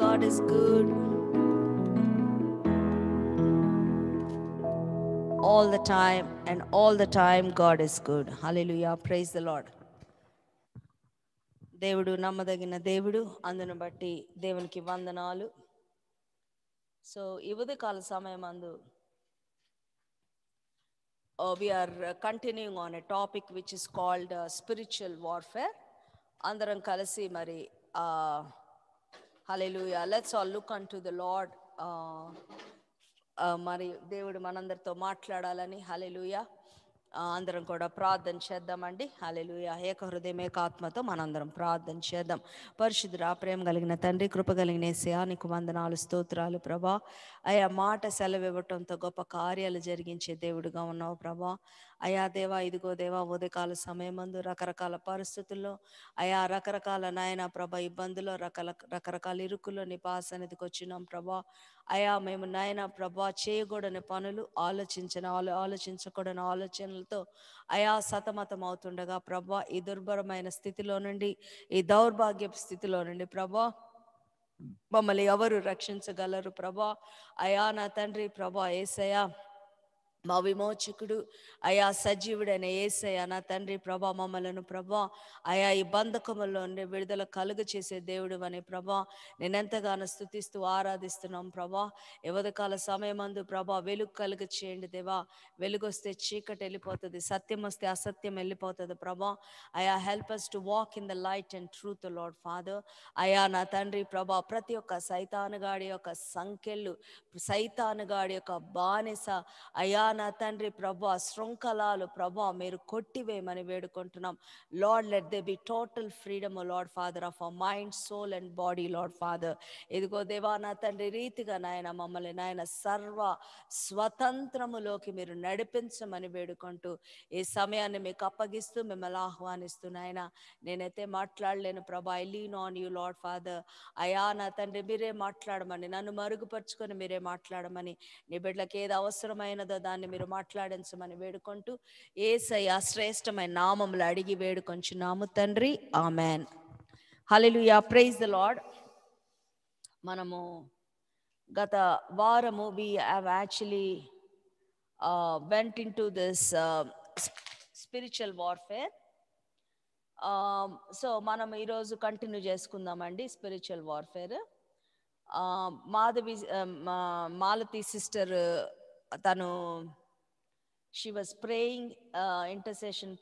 God is good all the time, and all the time God is good. Hallelujah. Praise the Lord. దేవుడు నమ్మదగిన దేవుడు, అందును బట్టి దేవునికి వందనాలు. సో ఈ ఉదయకాల సమయమందు we are continuing on a topic which is called spiritual warfare. అందరం కలిసి మరి hallelujah, let's all look unto the Lord. మరి దేవుడు మనందరితో మాట్లాడాలని హల్లెలూయా అందరం కూడా ప్రార్థన చేద్దామండి. హల్లెలూయా. ఏక హృదయం ఏక ఆత్మతో మనందరం ప్రార్థన చేద్దాం. పరిశుద్ధుడా, ప్రేమ కలిగిన తండ్రి, కృప కలిగిన యేసయ్యా, నీకు వందనాలు, స్తోత్రాలు ప్రభా. అయా మాట సెలవివ్వటంతో గొప్ప కార్యాలు జరిగించే దేవుడుగా ఉన్నావు ప్రభా. అయా దేవా, ఇదిగో దేవా, ఉదయకాల సమయమందు రకరకాల పరిస్థితుల్లో అయా రకరకాల నాయన ప్రభా ఇబ్బందుల్లో రకరకాల ఇరుకుల్లో నీ పాస్ సన్నిధికి వచ్చినాం ప్రభా. అయా మేము నాయన ప్రభా చేయకూడని పనులు ఆలోచించకూడని ఆలోచనలతో అయా సతమతం అవుతుండగా ప్రభా, ఈ దుర్భరమైన స్థితిలో నుండి, ఈ దౌర్భాగ్యపు స్థితిలో నుండి ప్రభా మమ్మల్ని ఎవరు రక్షించగలరు ప్రభా. అయా నా తండ్రి ప్రభా యేసయ్యా, మా విమోచకుడు అయా సజీవుడైన యేసయ్య నా తండ్రి ప్రభా, మమ్మలను ప్రభా అయా ఈ బంధకములో విడుదల కలుగు చేసే దేవుడు అని ప్రభా నేనెంతగానో స్తుతిస్తూ ఆరాధిస్తున్నాం ప్రభా. కాల సమయమందు ప్రభా వెలుగు కలుగు చేయండి దేవా. వెలుగు వస్తే చీకటి వెళ్ళిపోతుంది, సత్యం వస్తే అసత్యం వెళ్ళిపోతుంది ప్రభా. అయా help us to walk in the light and truth lord Father. అయా నా తండ్రి ప్రభా, ప్రతి ఒక్క సైతానుగాడి యొక్క సంకెళ్ళు, సైతానుగాడి యొక్క బానిస అయా నా తండ్రి ప్రభా శృంఖలాలు ప్రభా మీరు కొట్టివేయమని వేడుకుంటున్నాం. Lord, let they be total freedom Lord Father of our mind, soul and body Lord Father. ఇదిగో దేవా నా తండ్రి రీతిగా నాయన మమ్మల్ని నాయన సర్వ స్వతంత్రములోకి మీరు నడిపించమని వేడుకుంటూ ఈ సమయాన్ని మీకు అప్పగిస్తూ మిమ్మల్ని ఆహ్వానిస్తూ నాయన నేనైతే మాట్లాడలేను ప్రభా. I lean on you lord Father. అయా నా తండ్రి మీరే మాట్లాడమని, నన్ను మరుగుపరుచుకొని మీరే మాట్లాడమని, నీ బిడ్డలకు ఏది అవసరమైనదో దాన్ని మీరు మాట్లాడించమని వేడుకుంటూ యేసయ్య శ్రేష్టమైన నామములు అడిగి వేడుకొంచున్నాము తండ్రి, amen. Hallelujah. Praise the Lord. మనము గత వారము we have actually went into this spiritual warfare. So మనం ఈరోజు కంటిన్యూ చేసుకుందామండి స్పిరిచువల్ వార్ఫేర్. మాలతి సిస్టర్ తను she was praying intercession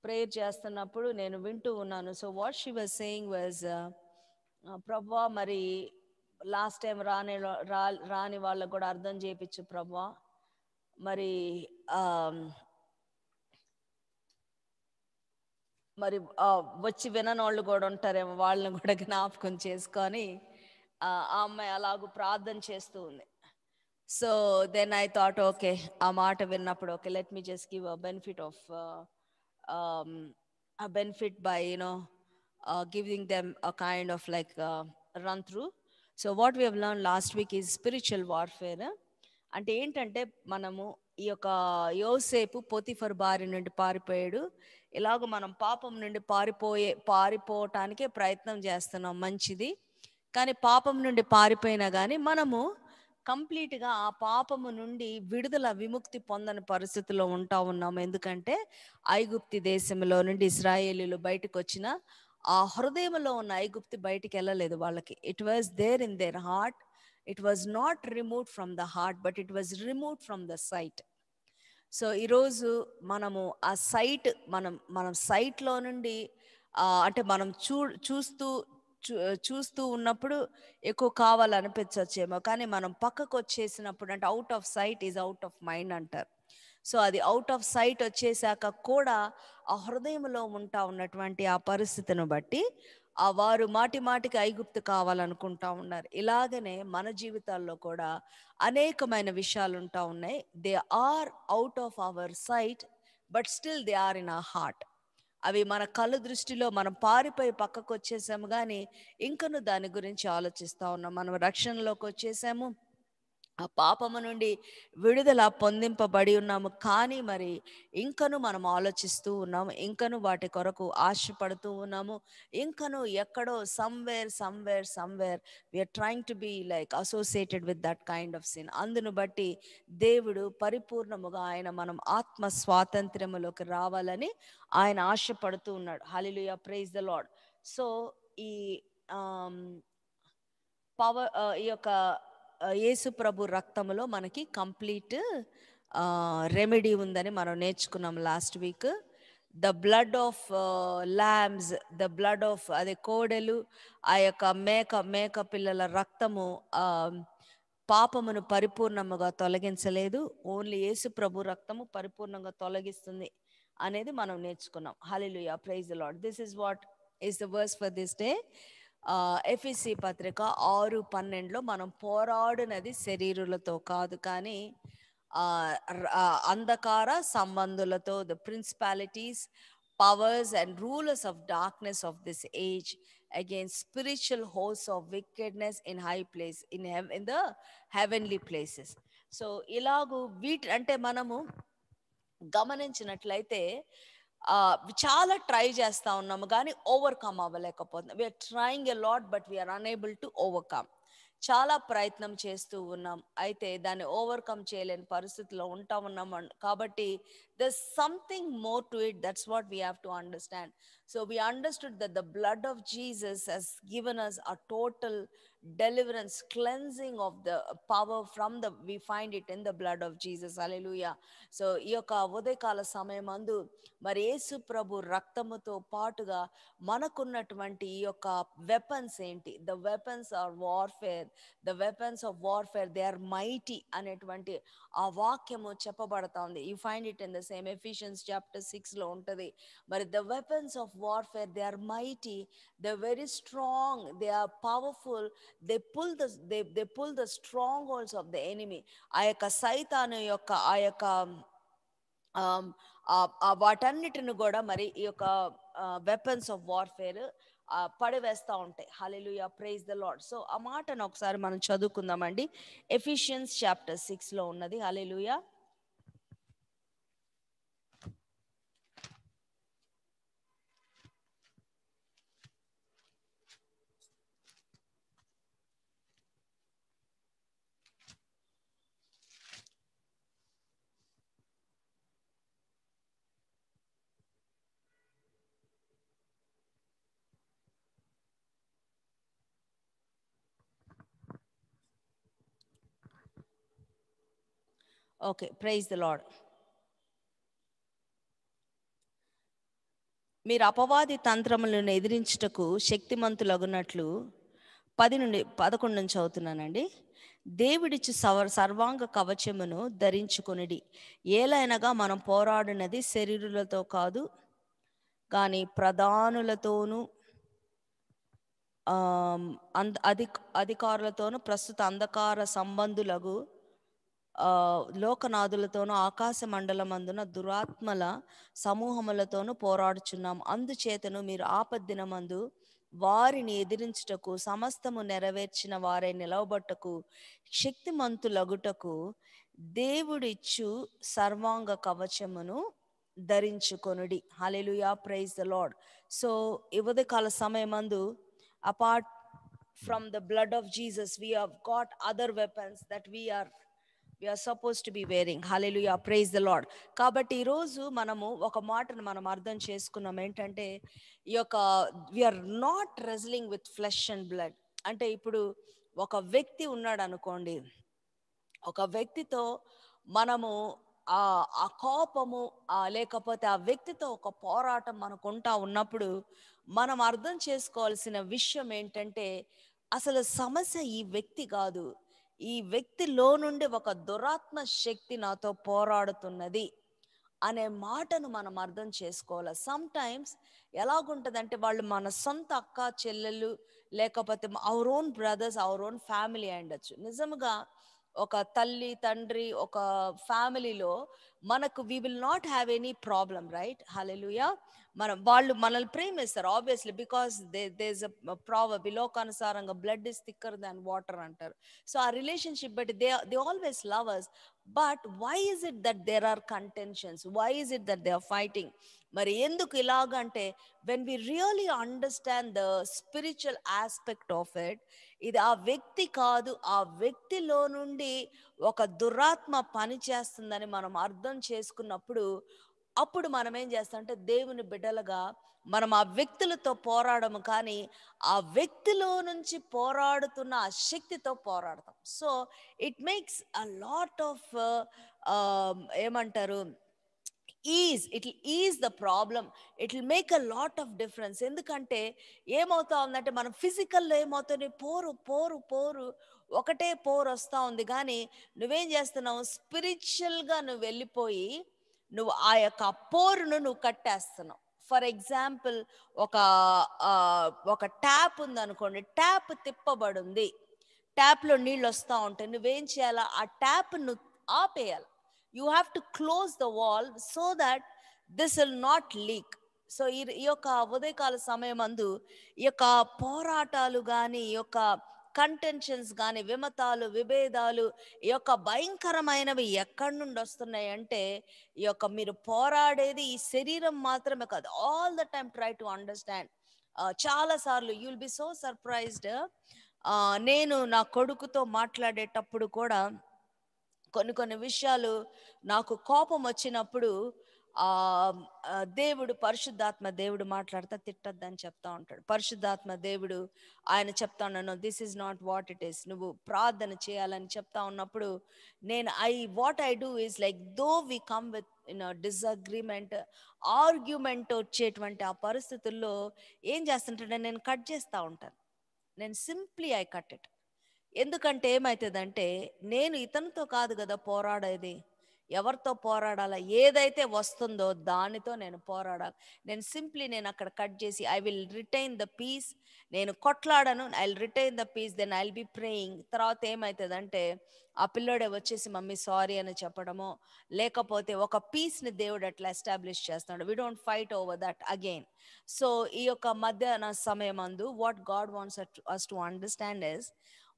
prayer చేస్తున్నప్పుడు నేను వింటూ ఉన్నాను. So what she was saying was, ప్రభా మరి లాస్ట్ టైం రాని వాళ్ళకు కూడా అర్థం చేయించు ప్రభా. మరి మరి వచ్చి వినని వాళ్ళు కూడా ఉంటారేమో, వాళ్ళని కూడా జ్ఞాపకం చేసుకొని ఆ అమ్మాయి అలాగూ ప్రార్థన చేస్తూ ఉంది. So then I thought okay, ఆ మాట విన్నప్పుడు okay, let me just give a benefit by giving them a kind of like run through. So what we have learned last week is spiritual warfare. అంటే ఏంటంటే మనము ఈ యొక్క యోసేపు Potiphar బారి నుండి పారిపోయాడు. ఇలాగ మనం పాపం నుండి పారిపోవటానికే ప్రయత్నం చేస్తున్నాం, మంచిది. కానీ పాపం నుండి పారిపోయినా కానీ మనము కంప్లీట్గా ఆ పాపము నుండి విముక్తి పొందని పరిస్థితిలో ఉన్నాము. ఎందుకంటే ఐగుప్తి దేశంలో నుండి ఇశ్రాయేలీలు బయటకు వచ్చిన ఆ హృదయంలో ఉన్న ఐగుప్తి బయటికి వెళ్ళలేదు వాళ్ళకి. It was there in their heart. It was not removed from the heart, but it was removed from the sight. So ఈరోజు మనము ఆ సైట్ మనం సైట్లో నుండి అంటే మనం చూస్తూ ఉన్నప్పుడు ఎక్కువ కావాలనిపించచ్చేమో, కానీ మనం పక్కకు వచ్చేసినప్పుడు, అంటే out of sight is out of mind అంటారు. సో అది అవుట్ ఆఫ్ సైట్ వచ్చేసాక కూడా ఆ హృదయంలో ఉన్నటువంటి ఆ పరిస్థితిని బట్టి వారు మాటికి ఐగుప్తు కావాలనుకుంటా ఉన్నారు. ఇలాగనే మన జీవితాల్లో కూడా అనేకమైన విషయాలు ఉంటా ఉన్నాయి. They are out of our sight, but still they are in our heart. అవి మన కళ్ళు దృష్టిలో మనం పారిపోయి పక్కకు వచ్చేసాము, కానీ ఇంకను దాని గురించి ఆలోచిస్తూ ఉన్నాం. మనం రక్షణలోకి వచ్చేసాము, ఆ పాపము నుండి విడుదల పొందింపబడి ఉన్నాము. కానీ మరి ఇంకను మనం ఆలోచిస్తూ ఉన్నాము, ఇంకను వాటి కొరకు ఆశపడుతూ ఉన్నాము, ఇంకను ఎక్కడో somewhere we're trying to be like associated with that kind of sin. అందును బట్టి దేవుడు పరిపూర్ణముగా ఆయన మనం ఆత్మ స్వాతంత్ర్యములోకి రావాలని ఆయన ఆశపడుతూ ఉన్నాడు. Hallelujah, praise the Lord. So ఈ ఈ యొక్క యేసు ప్రభు రక్తములో మనకి కంప్లీట్ రెమెడీ ఉందని మనం నేర్చుకున్నాం last week. The blood of Lamb's, the blood of అదే కోడెలు, ఆ యొక్క మేక పిల్లల రక్తము పాపమును పరిపూర్ణముగా తొలగించలేదు. ఓన్లీ యేసు ప్రభు రక్తము పరిపూర్ణంగా తొలగిస్తుంది అనేది మనం నేర్చుకున్నాం. Hallelujah, praise the Lord. This is what is the verse for this day. ఎఫెసీ పత్రిక 6:12 మనం పోరాడునది శరీరులతో కాదు కానీ అంధకార సంబంధులతో, the principalities, powers and rulers of darkness of this age against spiritual host of wickedness in high place in the heavenly places. So ఇలాగూ వీటి అంటే మనము గమనించినట్లయితే చాలా ట్రై చేస్తూ ఉన్నాము కానీ ఓవర్కమ్ అవ్వలేకపోతున్నాం. We're trying a lot but we're unable to overcome. చాలా ప్రయత్నం చేస్తూ ఉన్నాం, అయితే దాన్ని ఓవర్కమ్ చేయలేని పరిస్థితిలో ఉంటా ఉన్నాం. కాబట్టి there's something more to it. That's what we have to understand. So we understood that the blood of Jesus has given us a total deliverance, cleansing of the power from the, we find it in the blood of Jesus. Hallelujah. So ఈ యొక్క ఉదయకాల సమయమందు మరి యేసు ప్రభు రక్తముతో పాటుగా మనకున్నటువంటి ఈ యొక్క వెపన్స్ ఏంటి? The weapons are warfare, the weapons of warfare they are mighty అనేటువంటి ఆ వాక్యము చెప్పబడతా ఉంది. You find it in the same Ephesians chapter 6లో ఉంటుంది. మరి the weapons of warfare they are mighty, they very strong, they are powerful, they pull the strong holds of the enemy. ఆ యొక్క సైతాను యొక్క ఆ యొక్క వాటన్నిటిని కూడా మరి ఈ యొక్క వెపన్స్ ఆఫ్ వార్ఫేర్ పడివేస్తూ ఉంటాయి. Hallelujah, praise the Lord. So ఆ మాటను ఒకసారి మనం చదువుకుందామండి. ఎఫిషియన్స్ చాప్టర్ 6లో ఉన్నది. Hallelujah. Okay, praise the Lord. మీరు అపవాది తంత్రములను ఎదిరించుటకు శక్తిమంతులగునట్లు 10-11 నుంచి చదువుతున్నానండి. దేవుడిచ్చు సర్వాంగ కవచమును ధరించుకొనిడి. ఏలైనగా మనం పోరాడినది శరీరులతో కాదు కానీ ప్రధానులతోనూ అధికారులతోనూ ప్రస్తుత అంధకార సంబంధులకు లోకనాథులతోనూ ఆకాశ మండలమందున దురాత్మల సమూహములతోనూ పోరాడుచున్నాం. అందుచేతను మీరు ఆపద్దినమందు వారిని ఎదిరించుటకు సమస్తము నెరవేర్చిన వారై నిలవబట్టుకు శక్తిమంతులగుటకు దేవుడిచ్చు సర్వాంగ కవచమును ధరించుకొనుడి. హల్లెలూయా, ప్రైజ్ ద లార్డ్. సో ఈ ఉదయకాల సమయమందు apart from the blood of Jesus we have got other weapons that we are supposed to be wearing. Hallelujah, praise the Lord. కాబట్టి ఈరోజు మనము ఒక మాటను మనం అర్థం చేసుకున్నాం ఏంటంటే ఈ యొక్క we are not wrestling with flesh and blood. అంటే ఇప్పుడు ఒక వ్యక్తి ఉన్నాడు అనుకోండి, ఒక వ్యక్తితో మనము ఆ కోపము లేకపోతే ఆ వ్యక్తితో ఒక పోరాటం మనకుంటా ఉన్నప్పుడు మనం అర్థం చేసుకోవాల్సిన విషయం ఏంటంటే అసలు సమస్య ఈ వ్యక్తి కాదు, ఈ వ్యక్తిలో నుండి ఒక దురాత్మ శక్తి నాతో పోరాడుతున్నది అనే మాటను మనం అర్థం చేసుకోవాలి. సమ్ టైమ్స్ ఎలాగుంటుందంటే వాళ్ళు మన సొంత అక్క చెల్లెళ్ళు లేకపోతే our own brothers, our own family అయ్యుండొచ్చు. నిజంగా ఒక తల్లి తండ్రి ఒక ఫ్యామిలీలో మనకు we will not have any problem, right? Hallelujah. వాళ్ళు మనల్ని ప్రేమిస్తారు ఆబ్వియస్లీ, బికాస్ దేస్ ప్రావర్బ్, లోకానుసారంగా blood is thicker than water అంటారు. సో ఆ రిలేషన్షిప్ బట్టి they always love us. But why is it that there are contentions? Why is it that they are fighting? మరి ఎందుకు ఇలాగంటే, when we really understand the spiritual aspect of it, ఇది ఆ వ్యక్తి కాదు, ఆ వ్యక్తిలో నుండి ఒక దురాత్మ పని చేస్తుందని మనం అర్థం చేసుకున్నప్పుడు, అప్పుడు మనం ఏం చేస్తాం అంటే, దేవుని బిడ్డలుగా మనం ఆ వ్యక్తులతో పోరాడము, కానీ ఆ వ్యక్తిలో నుంచి పోరాడుతున్న ఆ శక్తితో పోరాడతాం. So it makes a lot of ఏమంటారు, it will is the problem. It will make a lot of difference. ఎందుకంటే ఏమవుతా ఉందంటే, మనం ఫిజికల్లో ఏమవుతుంది, పోరు పోరు పోరు ఒకటే పోరు వస్తూ ఉంది, కానీ నువ్వేం చేస్తున్నావు, స్పిరిచువల్గా నువ్వు వెళ్ళిపోయి నువ్వు ఆ యొక్క పోరును నువ్వు కట్టేస్తున్నావు. ఫర్ ఎగ్జాంపుల్, ఒక ఆ, ఒక ట్యాప్ ఉందనుకోండి, ట్యాప్ తిప్పబడింది, ట్యాప్లో నీళ్ళు వస్తూ ఉంటాయి, నువ్వేం చేయాలా, ఆ ట్యాప్ నువ్వు ఆపేయాలి. You have to close the wall so that this will not leak. So ఈ యొక్క ఉదయకాల సమయం అందు ఈ యొక్క పోరాటాలు కానీ, ఈ యొక్క కంటెన్షన్స్ కానీ, విమతాలు విభేదాలు, ఈ యొక్క భయంకరమైనవి ఎక్కడి నుండి వస్తున్నాయి అంటే, ఈ యొక్క మీరు పోరాడేది ఈ శరీరం మాత్రమే కాదు. All the time try to understand. చాలాసార్లు you will be so surprised. నేను నా కొడుకుతో మాట్లాడేటప్పుడు కూడా కొన్ని కొన్ని విషయాలు నాకు కోపం వచ్చినప్పుడు ఆ దేవుడు, పరిశుద్ధాత్మ దేవుడు మాట్లాడతా తిట్టద్దని చెప్తా ఉంటాడు. పరిశుద్ధాత్మ దేవుడు ఆయన చెప్తా ఉన్నాను, this is not what it is, నువ్వు ప్రార్థన చేయాలని చెప్తా ఉన్నప్పుడు, నేను what I do is like, though we come with disagreement, argument వచ్చేటువంటి ఆ పరిస్థితుల్లో ఏం చేస్తుంటానంటే, నేను కట్ చేస్తూ ఉంటాను. నేను సింప్లీ ఐ కట్ ఇట్. ఎందుకంటే ఏమవుతుందంటే, నేను ఇతనితో కాదు కదా పోరాడేది, ఎవరితో పోరాడాలా, ఏదైతే వస్తుందో దానితో నేను పోరాడాలి. నేను అక్కడ కట్ చేసి I will retain the peace. నేను కొట్లాడను, I will retain the peace, then I will be praying. తర్వాత ఏమవుతుందంటే, ఆ పిల్లోడే వచ్చేసి మమ్మీ సారీ అని చెప్పడము, లేకపోతే ఒక పీస్ని దేవుడు అట్లా ఎస్టాబ్లిష్ చేస్తున్నాడు. We don't fight over that again. So ఈ యొక్క మధ్యాహ్న సమయం అందు what God wants us to understand is,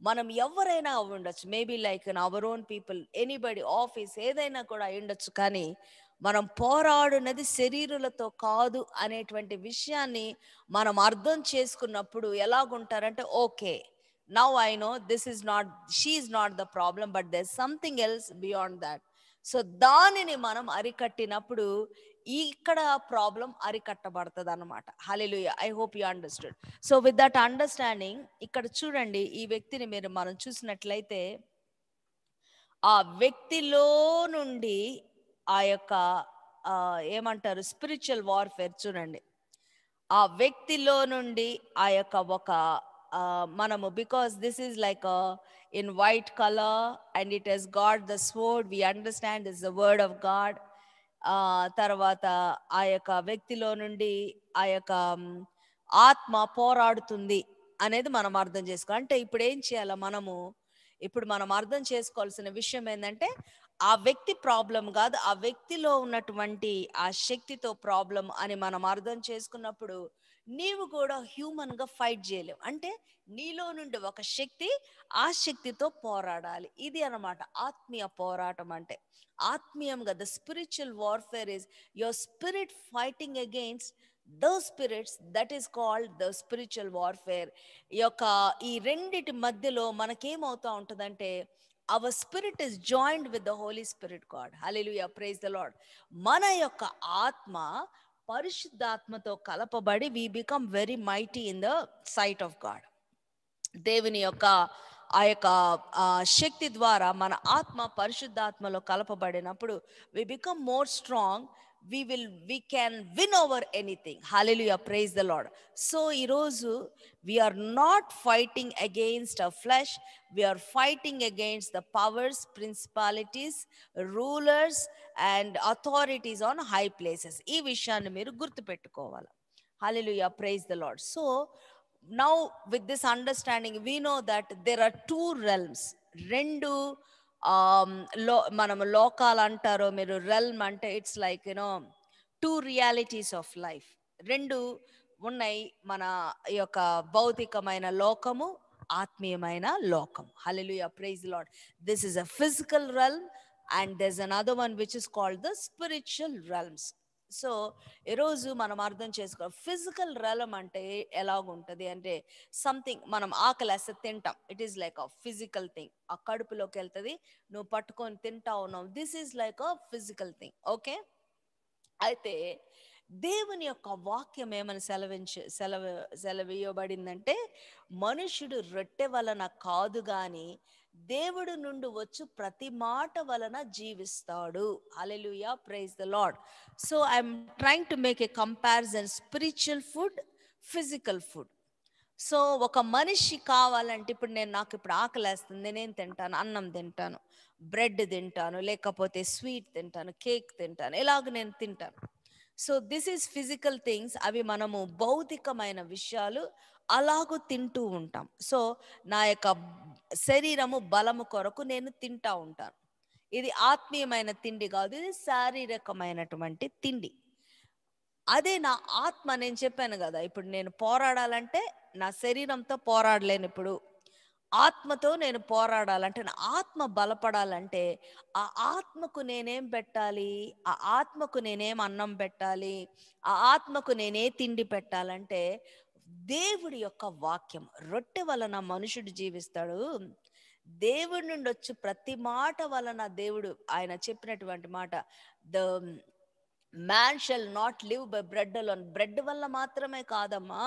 మనం ఎవరైనా ఉండొచ్చు, maybe like our own people, anybody, office, ఏదైనా కూడా ఉండొచ్చు, కానీ మనం పోరాడునది శరీరులతో కాదు అనేటువంటి విషయాన్ని మనం అర్థం చేసుకున్నప్పుడు ఎలాగుంటారంటే, okay, now I know this is not, she is not the problem, but there something else beyond that. So దానిని మనం అరికట్టినప్పుడు ఇక్కడ ప్రాబ్లం అరికట్టబడుతుంది అన్నమాట. Hallelujah. I hope you understood. So with that understanding, ఇక్కడ చూడండి, ఈ వ్యక్తిని మనం చూసినట్లయితే, ఆ వ్యక్తిలో నుండి ఆ యొక్క ఏమంటారు, స్పిరిచువల్ వార్ఫేర్ చూడండి. ఆ వ్యక్తిలో నుండి ఆ యొక్క ఒక మనము, because this is like in white colour and it has got the sword, we understand this the word of God. తర్వాత ఆ యొక్క వ్యక్తిలో నుండి ఆ యొక్క ఆత్మ పోరాడుతుంది అనేది మనం అర్థం చేసుకోవాలి. అంటే ఇప్పుడు ఏం చేయాలి మనము, ఇప్పుడు మనం అర్థం చేసుకోవాల్సిన విషయం ఏంటంటే, ఆ వ్యక్తి ప్రాబ్లం కాదు, ఆ వ్యక్తిలో ఉన్నటువంటి ఆ శక్తితో ప్రాబ్లం అని మనం అర్థం చేసుకున్నప్పుడు, నీవు కూడా హ్యూమన్గా ఫైట్ చేయలేవు. అంటే నీలో నుండి ఒక శక్తి ఆ శక్తితో పోరాడాలి. ఇది అన్నమాట ఆత్మీయ పోరాటం అంటే. ఆత్మీయంగా the spiritual warfare is your spirit fighting against those spirits, that is called the spiritual warfare. ఈ రెండిటి మధ్యలో మనకేమవుతా ఉంటుందంటే, our spirit is joined with the Holy Spirit God. Hallelujah, praise the Lord. మన యొక్క ఆత్మ పరిశుద్ధాత్మతో కలపబడి we become very mighty in the sight of God. దేవుని యొక్క ఆ యొక్క శక్తి ద్వారా మన ఆత్మ పరిశుద్ధాత్మలో కలపబడినప్పుడు we become more strong. We can win over anything. Hallelujah, praise the Lord. So ఈ రోజు we are not fighting against our flesh, we are fighting against the powers, principalities, rulers and authorities on high places. ఈ విషయాన్ని మీరు గుర్తుపెట్టుకోవాలి. Hallelujah, praise the Lord. So now with this understanding we know that there are two realms, rendu మనం లోకాలు అంటారో మీరు, realm అంటే it's like two realities of life. రెండు ఉన్నాయి, మన ఈ యొక్క భౌతికమైన లోకము, ఆత్మీయమైన లోకం. Hallelujah, praise Lord. This is a physical realm and there's another one which is called the spiritual realms. So ఈరోజు మనం అర్థం చేసుకో, ఫిజికల్ రెలమ్ అంటే ఎలాగుంటుంది అంటే, సంథింగ్ మనం ఆకలేస్తే తింటాం, it is like a physical thing. ఆ కడుపులోకి వెళ్తుంది, నువ్వు పట్టుకొని తింటా ఉన్నావు, this is like a physical thing. Okay, అయితే దేవుని యొక్క వాక్యం ఏమని సెలవియబడిందంటే, మనుషుడు రొట్టె వలన కాదు గాని దేవుడి నుండి వచ్చు ప్రతి మాట వలన జీవిస్తాడు. Hallelujah, praise the Lord. So I'm trying to make a comparison, spiritual food, physical food. So ఒక మనిషి కావాలంటే, ఇప్పుడు నాకు ఇప్పుడు ఆకలేస్తుంది, నేనేం తింటాను? అన్నం తింటాను, బ్రెడ్ తింటాను, లేకపోతే స్వీట్ తింటాను, కేక్ తింటాను, ఇలాగ నేను తింటాను. So this is physical things. అవి మనము భౌతికమైన విషయాలు అలాగూ తింటూ ఉంటాం. సో నా యొక్క శరీరము బలము కొరకు నేను తింటా ఉంటాను. ఇది ఆత్మీయమైన తిండి కాదు, ఇది శారీరకమైనటువంటి తిండి. అదే నా ఆత్మ, నేను చెప్పాను కదా, ఇప్పుడు నేను పోరాడాలంటే నా శరీరంతో పోరాడలేను. ఇప్పుడు ఆత్మతో నేను పోరాడాలంటే, నా ఆత్మ బలపడాలంటే ఆ ఆత్మకు నేనేం పెట్టాలి, ఆ ఆత్మకు నేనేం అన్నం పెట్టాలి, ఆ ఆత్మకు నేనే తిండి పెట్టాలంటే దేవుడి యొక్క వాక్యం. రొట్టె వలన మనుషుడు జీవిస్తాడు, దేవుడి నుండి వచ్చి ప్రతి మాట వలన, దేవుడు ఆయన చెప్పినటువంటి మాట, the man shall not live by bread alone. Bread వల్ల మాత్రమే కాదమ్మా,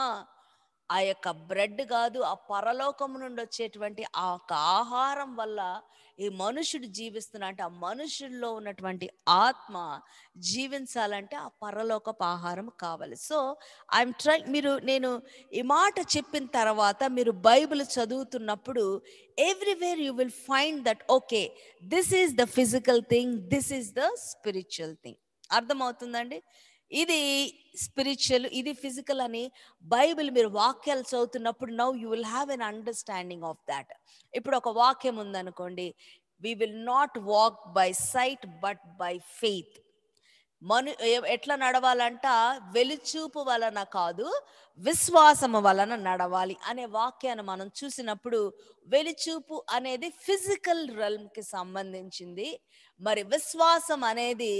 ఆ యొక్క బ్రెడ్ కాదు, ఆ పరలోకం నుండి వచ్చేటువంటి ఆ యొక్క ఆహారం వల్ల ఈ మనుషుడు జీవిస్తున్నా అంటే, ఆ మనుషుల్లో ఉన్నటువంటి ఆత్మ జీవించాలంటే ఆ పరలోకపు ఆహారం కావాలి. సో ఐఎమ్ ట్రై, నేను ఈ మాట చెప్పిన తర్వాత మీరు బైబిల్ చదువుతున్నప్పుడు everywhere you will find that okay, this is the physical thing, this is the spiritual thing. అర్థమవుతుందండి? ఇది స్పిరిచువల్, ఇది ఫిజికల్ అని బైబిల్ మీరు వాక్యాలు చదువుతున్నప్పుడు now you will have an understanding of that. ఇప్పుడు ఒక వాక్యం ఉందనుకోండి, we will not walk by sight but by faith. ఎట్లా నడవాలంట? వెలుచూపు వలన కాదు, విశ్వాసము వలన నడవాలి అనే వాక్యాన్ని మనం చూసినప్పుడు, వెలుచూపు అనేది ఫిజికల్ రెల్మ్కి సంబంధించింది, మరి విశ్వాసం అనేది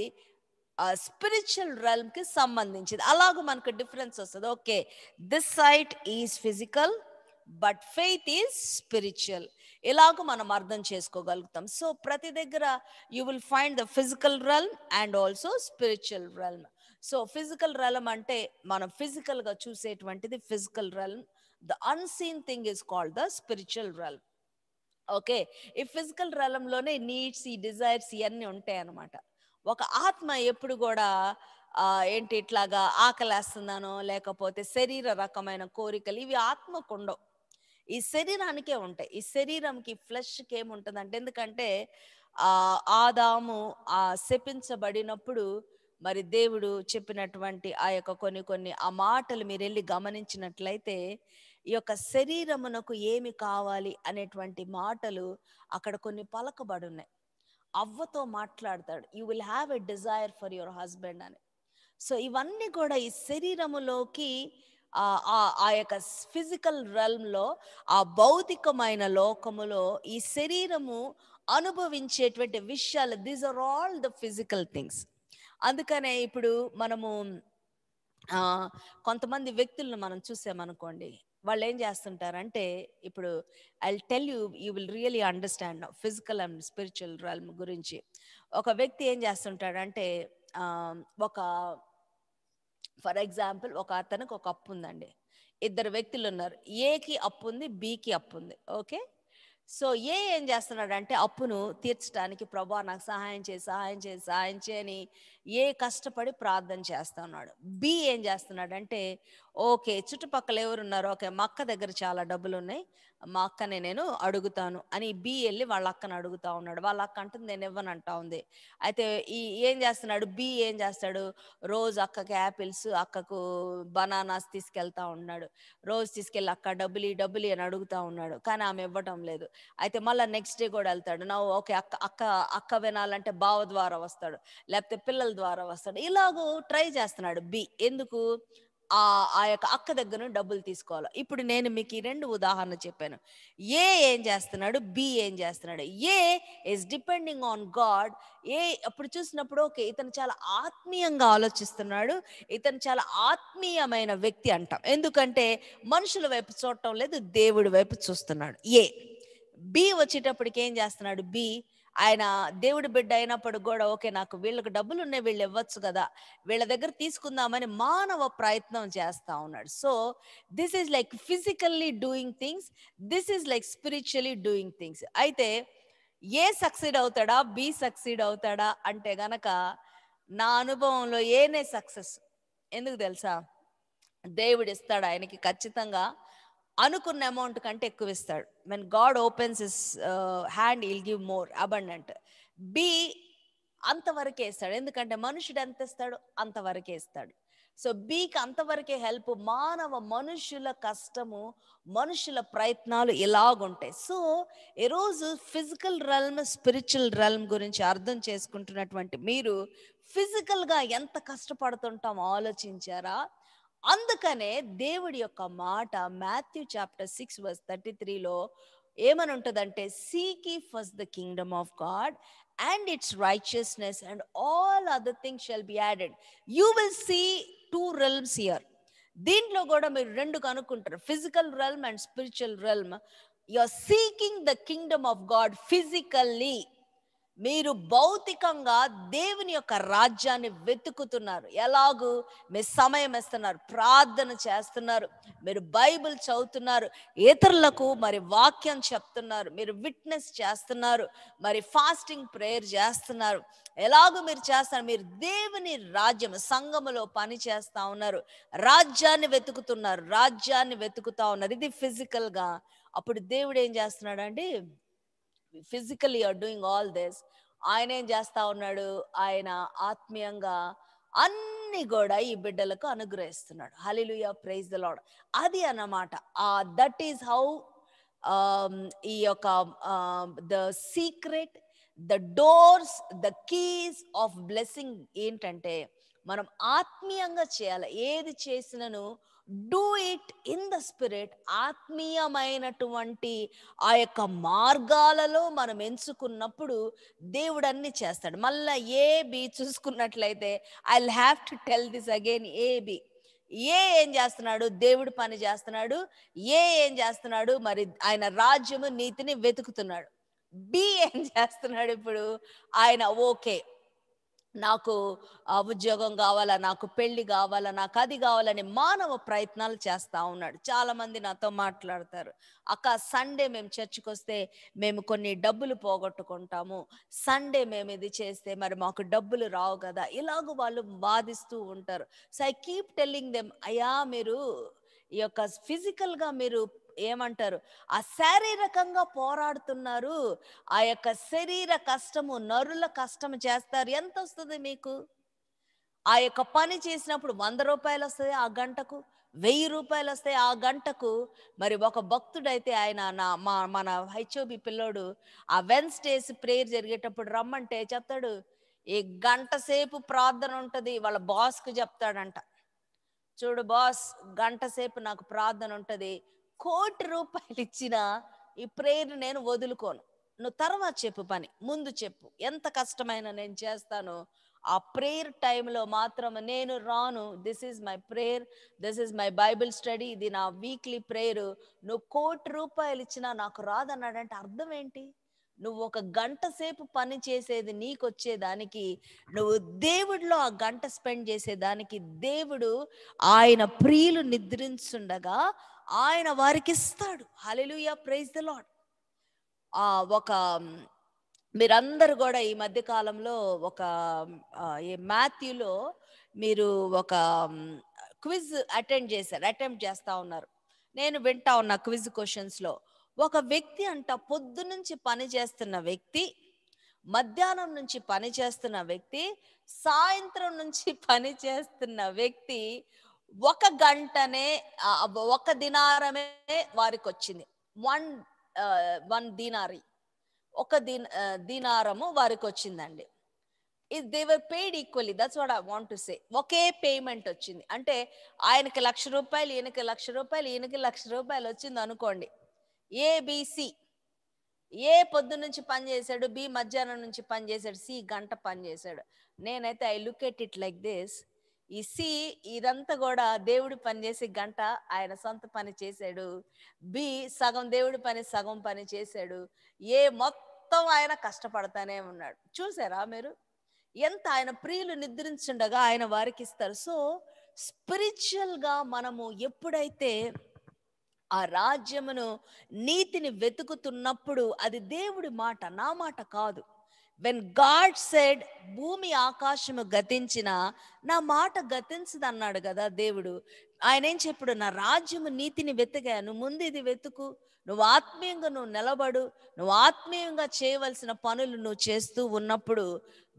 స్పిరిచువల్ రెల్మ్కి సంబంధించింది. అలాగూ మనకు డిఫరెన్స్ వస్తుంది. Okay, this sight is physical but faith is spiritual. ఇలాగూ మనం అర్థం చేసుకోగలుగుతాం. సో ప్రతి దగ్గర you will find the physical realm and also spiritual realm. So physical realm అంటే మనం ఫిజికల్గా చూసేటువంటిది physical realm. The unseen thing is called the spiritual realm. Okay, ఈ ఫిజికల్ రెలంలోనే నీడ్స్, ఈ డిజైర్స్ ఇవన్నీ ఉంటాయి అన్నమాట. ఒక ఆత్మ ఎప్పుడు కూడా ఏంటి, ఇట్లాగా ఆకలేస్తున్నానో లేకపోతే శరీర రకమైన కోరికలు, ఇవి ఆత్మకు ఉండవు, ఈ శరీరానికే ఉంటాయి. ఈ శరీరంకి, ఫ్లెష్కి ఏముంటుందంటే, ఎందుకంటే ఆదాము శపించబడినప్పుడు మరి దేవుడు చెప్పినటువంటి ఆ యొక్క కొన్ని ఆ మాటలు మీరు వెళ్ళి గమనించినట్లయితే, ఈ యొక్క శరీరమునకు ఏమి కావాలి అనేటువంటి మాటలు అక్కడ కొన్ని పలకబడి ఉన్నాయి. అవ్వతో మాట్లాడతాడు, you will have a desire for your husband అని. సో ఇవన్నీ కూడా ఈ శరీరములోకి, ఆ యొక్క ఫిజికల్ రెల్మ్లో, ఆ భౌతికమైన లోకములో ఈ శరీరము అనుభవించేటువంటి విషయాలు, these are all the physical things. అందుకనే ఇప్పుడు మనము కొంతమంది వ్యక్తులను మనం చూసామనుకోండి, వాళ్ళు ఏం చేస్తుంటారంటే, ఇప్పుడు I tell you, you will really understand physical and spiritual realm గురించి. ఒక వ్యక్తి ఏం చేస్తుంటాడంటే, ఒక ఫర్ ఎగ్జాంపుల్ ఒక అతనికి ఒక అప్పు ఉందండి, ఇద్దరు వ్యక్తులు ఉన్నారు, ఏకి అప్పు ఉంది, బికి అప్పు ఉంది. ఓకే, సో ఏం చేస్తున్నాడంటే, అప్పును తీర్చడానికి ప్రభా నాకు సహాయం చేయి, సహాయం చేయి, సహాయం చేయని కష్టపడి ప్రార్థన చేస్తా ఉన్నాడు. బి ఏం చేస్తున్నాడంటే, ఓకే, చుట్టుపక్కల ఎవరున్నారు, ఓకే మా అక్క దగ్గర చాలా డబ్బులు ఉన్నాయి, మా అక్కని నేను అడుగుతాను అని బి వెళ్ళి వాళ్ళ అక్కని అడుగుతా ఉన్నాడు. వాళ్ళ అక్క అంటుంది నేను ఇవ్వనంటా ఉంది. అయితే ఈ ఏం చేస్తున్నాడు బి, ఏం చేస్తాడు, రోజు అక్కకి యాపిల్స్, అక్కకు బనానాస్ తీసుకెళ్తా ఉన్నాడు. రోజు తీసుకెళ్ళి అక్క డబ్బులు డబ్బులు అని అడుగుతా ఉన్నాడు, కానీ ఆమె ఇవ్వటం లేదు. అయితే మళ్ళీ నెక్స్ట్ డే కూడా వెళ్తాడు. నా ఓకే అక్క అక్క అక్క వినాలంటే బావ ద్వారా వస్తాడు, లేకపోతే పిల్లల ద్వారా వస్తాడు. ఇలాగూ ట్రై చేస్తున్నాడు బి. ఎందుకు, ఆ యొక్క అక్క దగ్గర నుండి డబ్బులు తీసుకోవాలి. ఇప్పుడు నేను మీకు ఈ 2 ఉదాహరణ చెప్పాను. ఏ ఏం చేస్తున్నాడు, బి ఏం చేస్తున్నాడు. A is depending on God. A అప్పుడు చూసినప్పుడు ఓకే ఇతను చాలా ఆత్మీయంగా ఆలోచిస్తున్నాడు, ఇతను చాలా ఆత్మీయమైన వ్యక్తి అంటాం. ఎందుకంటే మనుషుల వైపు చూడటం లేదు, దేవుడి వైపు చూస్తున్నాడు. ఏ బి వచ్చేటప్పటికి ఏం చేస్తున్నాడు బి, ఆయన దేవుడి బిడ్డ అయినప్పుడు కూడా ఓకే నాకు వీళ్ళకి డబ్బులు ఉన్నాయి, వీళ్ళు ఇవ్వచ్చు కదా, వీళ్ళ దగ్గర తీసుకుందామని మానవ ప్రయత్నం చేస్తా ఉన్నాడు. So this is like physically doing things, this is like spiritually doing things. అయితే ఏ సక్సీడ్ అవుతాడా, బి సక్సీడ్ అవుతాడా అంటే గనక నా అనుభవంలో ఏనే సక్సెస్. ఎందుకు తెలుసా, దేవుడు ఇస్తాడు ఆయనకి ఖచ్చితంగా అనుకున్న అమౌంట్ కంటే ఎక్కువ ఇస్తాడు. When God opens his hand will give more abundant. బి అంతవరకే ఇస్తాడు, ఎందుకంటే మనుషుడు ఎంత ఇస్తాడు అంతవరకే ఇస్తాడు. సో బీకి అంతవరకే హెల్ప్. మానవ మనుషుల కష్టము, మనుషుల ప్రయత్నాలు ఇలాగుంటాయి. సో ఈరోజు ఫిజికల్ రెల్మ్, స్పిరిచువల్ రెల్మ్ గురించి అర్థం చేసుకుంటున్నటువంటి మీరు ఫిజికల్గా ఎంత కష్టపడుతుంటాం ఆలోచించారా? అందుకనే దేవుడి యొక్క మాట మాథ్యూ చాప్టర్ 6:33లో ఏమని ఉంటుందంటే, seek ye first the kingdom of God and its righteousness and all other things shall be added. You will see two realms here. దీంట్లో కూడా మీరు 2 కనుక్కుంటారు, physical realm and spiritual realm. You are seeking the kingdom of God physically. మీరు భౌతికంగా దేవుని యొక్క రాజ్యాన్ని వెతుకుతున్నారు. ఎలాగూ మీరు సమయం ఇస్తున్నారు, ప్రార్థన చేస్తున్నారు, మీరు బైబిల్ చదువుతున్నారు, ఇతరులకు మరి వాక్యం చెప్తున్నారు, మీరు విట్నెస్ చేస్తున్నారు, మరి ఫాస్టింగ్ ప్రేయర్ చేస్తున్నారు. ఎలాగూ మీరు చేస్తారు, మీరు దేవుని రాజ్యం సంఘములో పని చేస్తా ఉన్నారు, రాజ్యాన్ని వెతుకుతున్నారు, రాజ్యాన్ని వెతుకుతా ఉన్నారు. ఇది ఫిజికల్గా. అప్పుడు దేవుడు ఏం చేస్తున్నాడండి, physically are doing all this. ఆయన ఏం చేస్తా ఉన్నాడు, ఆయన ఆత్మీయంగా అన్ని కూడా ఈ బిడ్డలకు అనుగ్రహిస్తున్నాడు. Hallelujah, praise the Lord. అది అన్నమాట. దట్ ఈస్ హౌ ఈ యొక్క the secret, the doors, the keys of blessing ఏంటంటే, మనం ఆత్మీయంగా చేయాలి. ఏది చేసినను do it in the spirit. ఆత్మీయమైనటువంటి ఆ యొక్క మార్గాలలో మనం ఎంచుకున్నప్పుడు దేవుడు అన్ని చేస్తాడు. మళ్ళా ఏ బి చూసుకున్నట్లయితే I will have to tell this again. A ఏం చేస్తున్నాడు, దేవుడు పని చేస్తున్నాడు. ఏం చేస్తున్నాడు, మరి ఆయన రాజ్యము నీతిని వెతుకుతున్నాడు. బి ఏం చేస్తున్నాడు, ఇప్పుడు ఆయన ఓకే నాకు ఉద్యోగం కావాలా, నాకు పెళ్లి కావాలా, నాకు అది కావాలని మానవ ప్రయత్నాలు చేస్తా ఉన్నాడు. చాలా మంది నాతో మాట్లాడతారు, అక్క సండే మేము చర్చికి వస్తే మేము కొన్ని డబ్బులు పోగొట్టుకుంటాము, సండే మేము ఇది చేస్తే మరి మాకు డబ్బులు రావు కదా, ఇలాగ వాళ్ళు బాధిస్తూ ఉంటారు. So I keep telling them, అయ్యా మీరు ఈ యొక్క ఫిజికల్గా మీరు ఏమంటారు, ఆ శారీరకంగా పోరాడుతున్నారు, ఆ యొక్క శరీర కష్టము, నరుల కష్టము చేస్తారు. ఎంత వస్తుంది మీకు? ఆ యొక్క పని చేసినప్పుడు 100 రూపాయలు వస్తాయి ఆ గంటకు, 1000 రూపాయలు వస్తాయి ఆ గంటకు. మరి ఒక భక్తుడైతే ఆయన మన హెచ్ఓబి పిల్లోడు ఆ వెన్స్డేస్ ప్రేయర్ జరిగేటప్పుడు రమ్మంటే చెప్తాడు, ఈ గంట సేపు ప్రార్థన ఉంటుంది, వాళ్ళ బాస్కు చెప్తాడంట, చూడు బాస్ గంట సేపు నాకు ప్రార్థన ఉంటుంది, 1,00,00,000 రూపాయలు ఇచ్చిన ఈ ప్రేయర్ నేను వదులుకోను, నువ్వు తర్వాత చెప్పు, పని ముందు చెప్పు, ఎంత కష్టమైనా నేను చేస్తాను, ఆ ప్రేయర్ టైంలో మాత్రం నేను రాను. This is my prayer, this is my Bible study, ఇది నా వీక్లీ ప్రేయర్, నువ్వు 1,00,00,000 రూపాయలు ఇచ్చినా నాకు రాదన్నాడంటే అర్థం ఏంటి? నువ్వు ఒక గంట సేపు పని చేసేది నీకు వచ్చేదానికి, నువ్వు దేవుడిలో ఆ గంట స్పెండ్ చేసేదానికి, దేవుడు ఆయన ప్రియులు నిద్రించుండగా ఆయన వారికి ఇస్తాడు. హల్లెలూయా, ప్రైజ్ ద లార్డ్. ఒక మీరందరూ కూడా ఈ మధ్య కాలంలో ఒక ఈ మాథ్యూలో మీరు ఒక క్విజ్ అటెంప్ట్ చేస్తా ఉన్నారు. నేను వింటా ఉన్నా క్విజ్ క్వశ్చన్స్లో. ఒక వ్యక్తి అంట పొద్దు నుంచి పని చేస్తున్న వ్యక్తి, మధ్యాహ్నం నుంచి పని చేస్తున్న వ్యక్తి, సాయంత్రం నుంచి పని చేస్తున్న వ్యక్తి, ఒక గంటనే ఒక దినారమే వారికి వచ్చింది. వన్ దీనారి, ఒక దీనారము వారికి వచ్చిందండి. They were paid equally, that's what I want to say. Okay payment వచ్చింది. అంటే ఆయనకి 1,00,000 రూపాయలు, ఈయనకి 1,00,000 రూపాయలు, ఈయనకి 1,00,000 రూపాయలు వచ్చింది అనుకోండి. ఏబిసి, ఏ పొద్దు నుంచి పని చేశాడు, బి మధ్యాహ్నం నుంచి పని చేశాడు, సి గంట పని చేశాడు. నేనైతే I look at it like this. ఈ సి ఇదంతా కూడా దేవుడు పని చేసి గంట ఆయన సొంత పని చేశాడు. బి సగం దేవుడి పని సగం పని చేశాడు. ఏ మొత్తం ఆయన కష్టపడతానే ఉన్నాడు. చూసారా మీరు? ఎంత ఆయన ప్రియులు నిద్రించుండగా ఆయన వారికి ఇస్తారు. సో స్పిరిచువల్గా మనము ఎప్పుడైతే ఆ రాజ్యమును, నీతిని వెతుకుతున్నప్పుడు, అది దేవుడి మాట, నా మాట కాదు. వెన్ గాడ్ సెడ్, భూమి ఆకాశము గతించిన నా మాట గతించదు అన్నాడు కదా దేవుడు. ఆయన ఏం చెప్పాడు? నా రాజ్యము నీతిని వెతికాను, ముందు ఇది వెతుకు, నువ్వు ఆత్మీయంగా నువ్వు నిలబడు, నువ్వు ఆత్మీయంగా చేయవలసిన పనులు నువ్వు చేస్తూ ఉన్నప్పుడు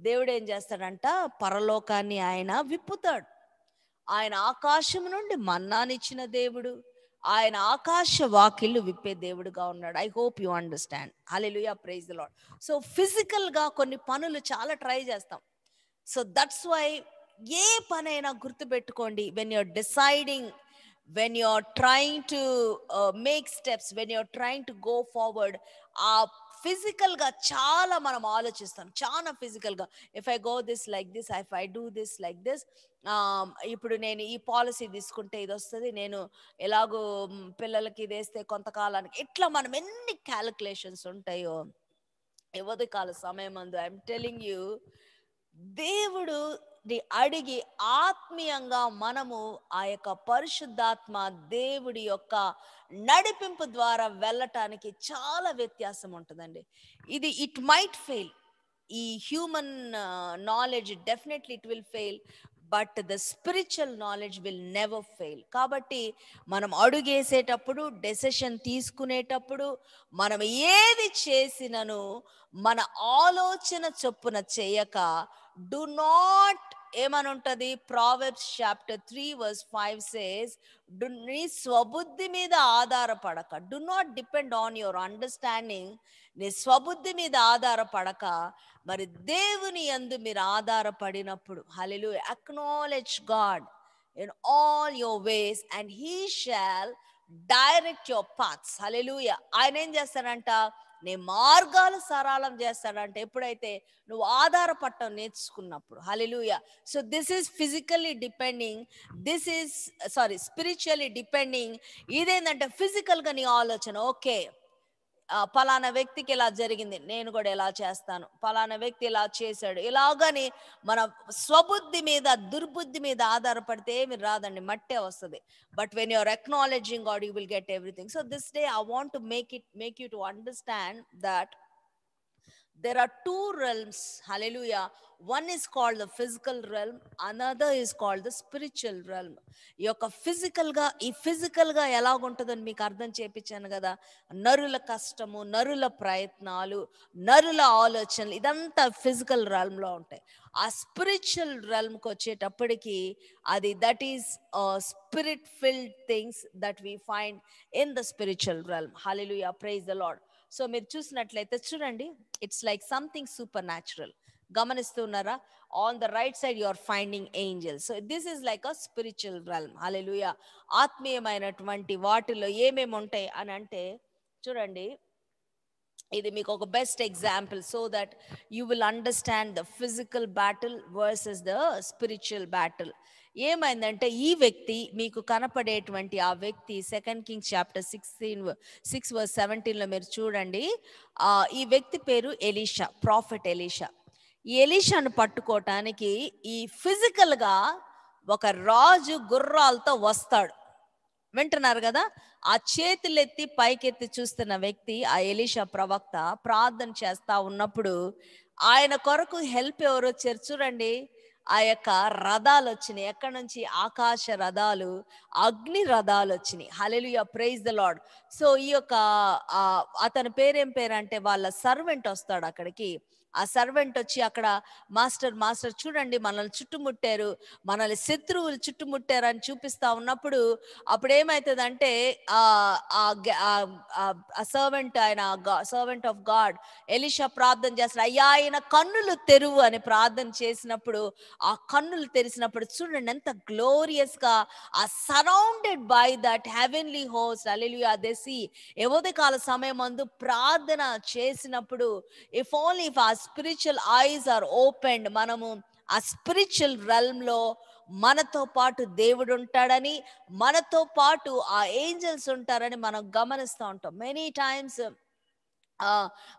దేవుడు ఏం చేస్తాడంట? పరలోకాన్ని ఆయన విప్పుతాడు. ఆయన ఆకాశం నుండి మన్నానిచ్చిన దేవుడు, ఆయన ఆకాశ వాకిళ్ళు విప్పే దేవుడుగా ఉన్నాడు. I hope you understand. Hallelujah, praise the Lord. So ఫిజికల్గా కొన్ని పనులు చాలా ట్రై చేస్తాం. సో దట్స్ వై ఏ పనైనా గుర్తుపెట్టుకోండి, when you're deciding, when you're trying to make steps, when you're trying to go forward, ఫిజికల్గా చాలా మనం ఆలోచిస్తాం. చాలా ఫిజికల్గా, if I go this like this, if I do this like this, ఇప్పుడు నేను ఈ పాలసీ తీసుకుంటే ఇది వస్తుంది, నేను ఎలాగో పిల్లలకి ఇది వేస్తే కొంతకాలానికి, ఇట్లా మనం ఎన్ని క్యాలిక్యులేషన్స్ ఉంటాయో. ఎవరి కాల సమయం అందు ఐఎమ్ టెలింగ్ యూ, దేవుడు అడిగి ఆత్మీయంగా మనము ఆ యొక్క పరిశుద్ధాత్మ దేవుడి యొక్క నడిపింపు ద్వారా వెళ్ళటానికి చాలా వ్యత్యాసం ఉంటుందండి. ఇది ఇట్ మైట్ ఫెయిల్. ఈ human knowledge definitely it will fail, but the spiritual knowledge will never fail. కాబట్టి మనం అడుగేసేటప్పుడు, డెసిషన్ తీసుకునేటప్పుడు, మనం ఏది చేసినను మన ఆలోచన చొప్పున చేయక, డు నాట్, ఏమని ఉంటుంది? Proverbs chapter 3 verse 5 says, నీ స్వబుద్ధి మీద ఆధారపడక, do not depend on your understanding. నీ స్వబుద్ధి మీద ఆధారపడక, మరి దేవుని యందు మీరు ఆధారపడినప్పుడు, hallelujah, acknowledge God in all your ways and he shall direct your paths. Hallelujah. ఆయన ఏం చేస్తాడంట? నీ మార్గాలు సరళం చేస్తాడంటే ఎప్పుడైతే నువ్వు ఆధారపడటం నేర్చుకున్నప్పుడు. Hallelujah. So this is physically depending, this is spiritually depending. ఇదేంటంటే ఫిజికల్గా నీ ఆలోచన, ఓకే పలానా వ్యక్తికి ఇలా జరిగింది, నేను కూడా ఇలా చేస్తాను, పలానా వ్యక్తి ఇలా చేశాడు, ఇలాగని మన స్వబుద్ధి మీద, దుర్బుద్ధి మీద ఆధారపడితే ఏమి రాదండి, మట్టే వస్తుంది. But when you're acknowledging God, you will get everything. So this day I want to make you to understand that there are two realms. Hallelujah. One is called the physical realm, another is called the spiritual realm. ఈ యొక్క ఫిజికల్గా ఎలాగుంటుందని మీకు అర్థం చేపించాను కదా. నరుల కష్టము, నరుల ప్రయత్నాలు, నరుల ఆలోచనలు, ఇదంతా ఫిజికల్ realmలో ఉంటాయి. ఆ స్పిరిచువల్ realmకి వచ్చేటప్పటికి అది that is spirit filled things that we find in the spiritual realm. Hallelujah, praise the Lord. So మీరు చూసినట్లయితే చూడండి, it's like something supernatural. గమనిస్తున్నారా? On the right side you are finding angels. So this is like a spiritual realm. Hallelujah. ఆత్మీయమైనటువంటి వాటిలో ఏమేమి ఉంటాయి అని అంటే చూడండి, ఇది మీకు ఒక best example so that you will understand the physical battle versus the spiritual battle. ఏమైందంటే ఈ వ్యక్తి, మీకు కనపడేటువంటి ఆ వ్యక్తి, 2 Kings chapter 6 verse 17లో మీరు చూడండి. ఈ వ్యక్తి పేరు ఎలీషా, ప్రాఫెట్ ఎలీషా. ఈ ఎలీషాను పట్టుకోవటానికి ఈ ఫిజికల్గా ఒక రాజు గుర్రాలతో వస్తాడు. వింటున్నారు కదా? ఆ చేతులెత్తి పైకెత్తి చూస్తున్న వ్యక్తి ఆ ఎలీషా ప్రవక్త ప్రార్థన చేస్తా ఉన్నప్పుడు ఆయన కొరకు హెల్ప్ ఎవరు వచ్చారు చూడండి. ఆ యొక్క రథాలు వచ్చినాయి. ఎక్కడి నుంచి? ఆకాశ రథాలు, అగ్ని రథాలు వచ్చినాయి. హల్లెలూయా, ప్రైజ్ ద లార్డ్. సో ఈ యొక్క అతని పేరేం పేరంటే, వాళ్ళ సర్వెంట్ వస్తాడు అక్కడికి. ఆ సర్వెంట్ వచ్చి అక్కడ, మాస్టర్ మాస్టర్ చూడండి మనల్ని చుట్టుముట్టారు, మనల్ని శత్రువులు చుట్టుముట్టారు అని చూపిస్తా ఉన్నప్పుడు, అప్పుడు ఏమవుతుందంటే ఆ సర్వెంట్, ఆయన సర్వెంట్ ఆఫ్ గాడ్ ఎలీషా ప్రార్థన చేస్తాడు, అయ్యా ఆయన కన్నులు తెరువు అని ప్రార్థన చేసినప్పుడు, ఆ కన్నులు తెరిచినప్పుడు చూడండి ఎంత గ్లోరియస్ గా, ఆ surrounded by that heavenly host. Hallelujah. దెసి ఉదయ కాల సమయం మందు ప్రార్థన చేసినప్పుడు, ఇఫ్ ఓన్లీ ఇఫ్ ఆ స్పిరిచువల్ ఐస్ ఆర్ ఓపెన్డ్, మనము ఆ స్పిరిచువల్ రెల్మ్ లో మనతో పాటు దేవుడు ఉంటాడని, మనతో పాటు ఆ ఏంజల్స్ ఉంటారని మనం గమనిస్తూ ఉంటాం. మెనీ టైమ్స్